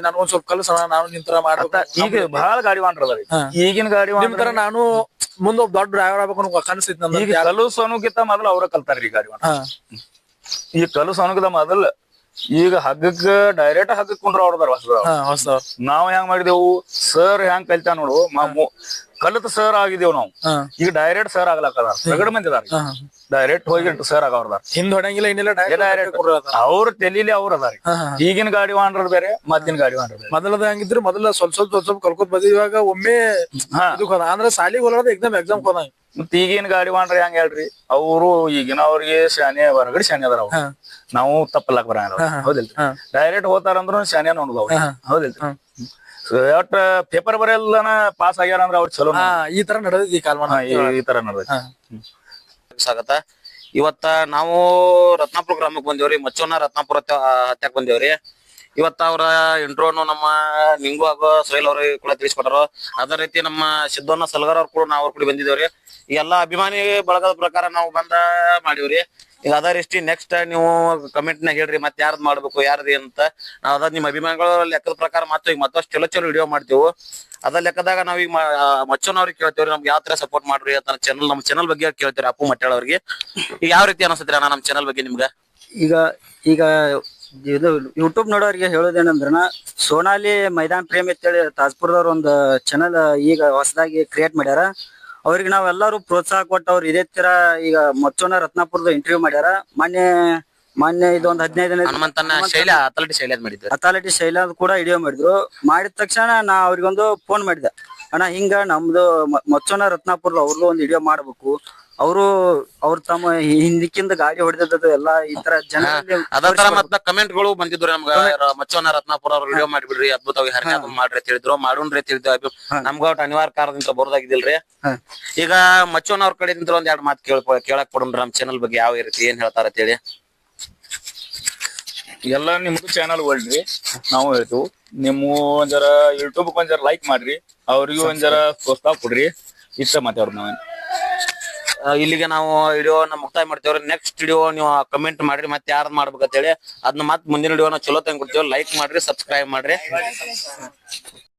ನನ್ಗೊಂದ್ ಸ್ವಲ್ಪ ಕಲಸೋಣ, ನಾನು ನಿನ್ ತರ ಮಾಡ್ಬೇಕ. ಈಗ ಬಹಳ ಗಾಡಿ ಮಾಡ್ರದ್ರಿ. ಈಗಿನ ಗಾಡಿ ತರ ನಾನು ಮುಂದ ಒಬ್ಬ ದೊಡ್ಡ ಡ್ರೈವರ್ ಆಗ್ಬೇಕು ಕನಸೈತಿ ನಮ್ಗೆ. ಈಗ ಕಲಸೋನಕ್ಕಿಂತ ಮೊದಲು ಅವ್ರ ಕಲ್ತಾರ್ರಿ ಗಾಡಿ. ಈ ಕಲಸೋನಕ್ಕಿಂತ ಮೊದಲು ಈಗ ಹಗ್ಗಕ್ಕ ಡೈರೆಕ್ಟ್ ಹಗ್ಗಕ್ ಕುಂಡ್ರ ಹೊಸ. ನಾವ್ ಹೆಂಗ್ ಮಾಡಿದೆವು, ಸರ್ ಹೆಂಗ್ ಕಲ್ತಾ ನೋಡು, ಕಲಿತ ಸರ್ ಆಗಿದೇವ್ ನಾವು. ಈಗ ಡೈರೆಕ್ಟ್ ಸರ್ ಆಗ್ಲಾಕದ. ರಗಡ್ ಮಂದಿ ಅದಾರ ಡೈರೆಕ್ಟ್ ಹೋಗಿ ಸರ್ ಆಗವ್ರದಾರ. ಹಿಂದ್ ಹೊಡಂಗಿಲ್ಲ, ಏನಿಲ್ಲ, ಡೈರೆಕ್ಟ್ ಅವ್ರ ತೆಲಿಲಿ ಅವ್ರ ಅದಾರಿ. ಈಗಿನ ಗಾಡಿ ವಾಂಡ್ರ ಬೇರೆ, ಮದ್ದಿನ ಗಾಡಿ ವಾಂಡ್ರ ಬೇರೆ. ಮೊದಲದ ಹೆಂಗಿದ್ರು, ಮೊದಲ ಸ್ವಲ್ಪ ಕಲ್ಕೋತ್ ಬಂದಿದ್. ಇವಾಗ ಒಮ್ಮೆ ಅಂದ್ರೆ ಸಾಲಿಗೆ ಹೋಲಾರ್ದ ಎಕ್ಸಾಮ್ ಹೋದ. ಮತ್ ಈಗಿನ ಗಾಡಿ ವಾಂಡ್ರ ಹೆಂಗ್ ಹೇಳ್ರಿ, ಅವ್ರು ಈಗಿನ ಅವ್ರಿಗೆ ಶಾನೆ ಹೊರಗಡೆ ಶಾನೆ ಅದಾರ. ಅವ್ರು ನಾವು ತಪ್ಪಲಾಕ್ ಬರಂಗ ಹೌದಿಲ್ರಿ. ಡೈರೆಕ್ಟ್ ಹೋತಾರಂದ್ರು ಶಾನೆ ನೋಡುದು ಅವ್ರು ಹೌದಿಲ್ರಿ. ಒಟ್ಟ ಪೇಪರ್ ಬರೆಲ್ಲನ ಪಾಸ್ ಆಗ್ಯಾರ ಅಂದ್ರ ಅವ್ರು ಚಲೋ. ಈ ತರ ನಡೆದೈತಿ ಕಾಲ್ಮಾನ. ಈ ತರ ನಡೆದೈತಿ. ಸ್ವಾಗತ. ಇವತ್ತ ನಾವು ರತ್ನಾಪುರ ಗ್ರಾಮಕ್ಕೆ ಬಂದೇವ್ರಿ. ಮಚ್ಚೋನ ರತ್ನಾಪುರ ಹತ್ಯಾಕ್ ಬಂದೇವ್ರಿ. ಇವತ್ತ ಅವ್ರ ಇಂಟ್ರೋನು ನಮ್ಮ ನಿಂಗು ಹಾಗೂ ಸೊಯ್ಲ್ ಅವ್ರಿಗೆ ಕೂಡ ತಿಳಿಸ್ಕೊಟ್ಟಾರ. ಅದೇ ರೀತಿ ನಮ್ಮ ಸಿದ್ದಣ್ಣ ಸಲ್ಗಾರ್ ಅವ್ರು ಕೂಡ ನಾವು ಕೂಡ ಬಂದಿದ್ದೇವ್ರಿ. ಈ ಎಲ್ಲಾ ಅಭಿಮಾನಿ ಬಳಗದ ಪ್ರಕಾರ ನಾವು ಬಂದ ಮಾಡಿವ್ರಿ. ಈಗ ಅದ ರೀತಿ ನೆಕ್ಸ್ಟ್ ನೀವು ಕಮೆಂಟ್ ನಾಗ ಹೇಳ್ರಿ, ಮತ್ತೆ ಯಾರ್ದು ಮಾಡ್ಬೇಕು ಯಾರ್ದು ಅಂತ. ನಾವ್ ಅದ ನಿಮ್ಮ ಅಭಿಮಾನಿಗಳ ಲೆಕ್ಕದ ಪ್ರಕಾರ ಮತ್ತೆ ಈಗ ಮತ್ತಷ್ಟು ಚಲೋ ವಿಡಿಯೋ ಮಾಡ್ತೇವೆ. ಅದ ಲೆಕ್ಕದಾಗ ನಾವೀಗ ಮಚ್ಚೋನವ್ರಿಗೆ ಕೇಳ್ತೇವ್ರಿ, ನಮ್ಗೆ ಯಾವ ತರ ಸಪೋರ್ಟ್ ಮಾಡ್ರಿ ಅಂತ ನಮ್ಮ ಚಾನಲ್ ಬಗ್ಗೆ ಕೇಳ್ತೇವ್ರಿ. ಅಪ್ಪು ಮಟ್ಟಾಳ್ ಅವ್ರಿಗೆ ಈಗ ಯಾವ ರೀತಿ ಅನಿಸ್ತದ್ರಿ ಅಣ್ಣ ನಮ್ಮ ಚಾನಲ್ ಬಗ್ಗೆ ನಿಮ್ಗ? ಈಗ ಇದು ಯೂಟ್ಯೂಬ್ ನೋಡೋರಿಗೆ ಹೇಳೋದೇನಂದ್ರ, ಸೋನಾಲಿ ಮೈದಾನ್ ಪ್ರೇಮ್ ಅಂತೇಳಿ ತಾಜ್ಪುರದವ್ರ ಒಂದು ಚಾನಲ್ ಈಗ ಹೊಸದಾಗಿ ಕ್ರಿಯೇಟ್ ಮಾಡ್ಯಾರ. ಅವ್ರಿಗೆ ನಾವೆಲ್ಲರೂ ಪ್ರೋತ್ಸಾಹ ಕೊಟ್ಟು ಅವ್ರು ಇದೇ ತರ ಈಗ ಮಚ್ಚೋನ ರತ್ನಾಪುರದ ಇಂಟರ್ವ್ಯೂ ಮಾಡ್ಯಾರ. ಮೊನ್ನೆ ಇದೊಂದು 15 ಅಥಾರಿಟಿ ಶೈಲ ಕೂಡ ವಿಡಿಯೋ ಮಾಡಿದ್ರು. ಮಾಡಿದ ತಕ್ಷಣ ನಾ ಅವ್ರಿಗೊಂದು ಫೋನ್ ಮಾಡಿದೆ, ಅಣ್ಣ ಹಿಂಗ ನಮ್ದು ಮಚ್ಚೋನ ರತ್ನಾಪುರದ ಅವ್ರದ್ದು ಒಂದು ವಿಡಿಯೋ ಮಾಡ್ಬೇಕು. ಅವ್ರು ತಮ್ಮ ಹಿಂದಿಕ್ಕಿಂದ ಗಾಡಿ ಹೊಡೆದದ್ದು ಎಲ್ಲ ಈ ತರ ಜನ ಕಮೆಂಟ್ ಗಳು ಬಂದಿದ್ರು ನಮ್ಗ. ಮಚ್ಚೋನ ರತ್ನಾಪುರ ಅವ್ರು ವಿಡಿಯೋ ಮಾಡಿಬಿಡ್ರಿ, ಅದ್ಭುತವಾಗಿ ಹರಿಯಾದ ಮಾಡ್ರಿ ಅಂತ ಹೇಳಿದ್ರು. ಮಾಡೋಣ್ರಿ ಅಂತ ಹೇಳಿದ್ವಿ. ನಮ್ಗ ಒಟ್ಟು ಅನಿವಾರ್ಯ ಕಾರಣದಿಂದ ಬರೋದಾಗಿದ್ದಿಲ್ರಿ. ಈಗ ಮಚ್ಚೋನ ಅವ್ರ ಕಡೆಯಿಂದ ಒಂದ್ 2 ಮಾತು ಕೇಳಕ್ ಕೊಡ್ರಿ ನಮ್ ಚಾನಲ್ ಬಗ್ಗೆ ಯಾವ ರೀತಿ ಏನ್ ಹೇಳ್ತಾರ ಅಂತ ಹೇಳಿ. ಎಲ್ಲ ನಿಮ್ದು ಚಾನಲ್ ಒಳ್ರಿ ನಾವು ಹೇಳ್ತೀವಿ. ನಿಮ್ಮ ಒಂದರ ಯೂಟ್ಯೂಬ್ ಒಂದರ ಲೈಕ್ ಮಾಡ್ರಿ, ಅವ್ರಿಗೂ ಒಂದರ ಪ್ರೋತ್ಸಾಹ ಕೊಡ್ರಿ. ಇಷ್ಟ ಮಾತಾಡೋದು ನಾವೇನು. ಇಲ್ಲಿಗೆ ನಾವು ವಿಡಿಯೋನ ಮುಕ್ತಾಯ ಮಾಡ್ತೇವ್ರಿ. ನೆಕ್ಸ್ಟ್ ವಿಡಿಯೋ ನೀವು ಕಮೆಂಟ್ ಮಾಡ್ರಿ, ಮತ್ತೆ ಯಾರ್ದು ಮಾಡ್ಬೇಕಂತ ಹೇಳಿ. ಅದನ್ನ ಮತ್ತೆ ಮುಂದಿನ ವಿಡಿಯೋನ ಚಲೋ ತಂಗ್ ಕೊಡ್ತೇವೆ. ಲೈಕ್ ಮಾಡ್ರಿ, ಸಬ್ಸ್ಕ್ರೈಬ್ ಮಾಡ್ರಿ.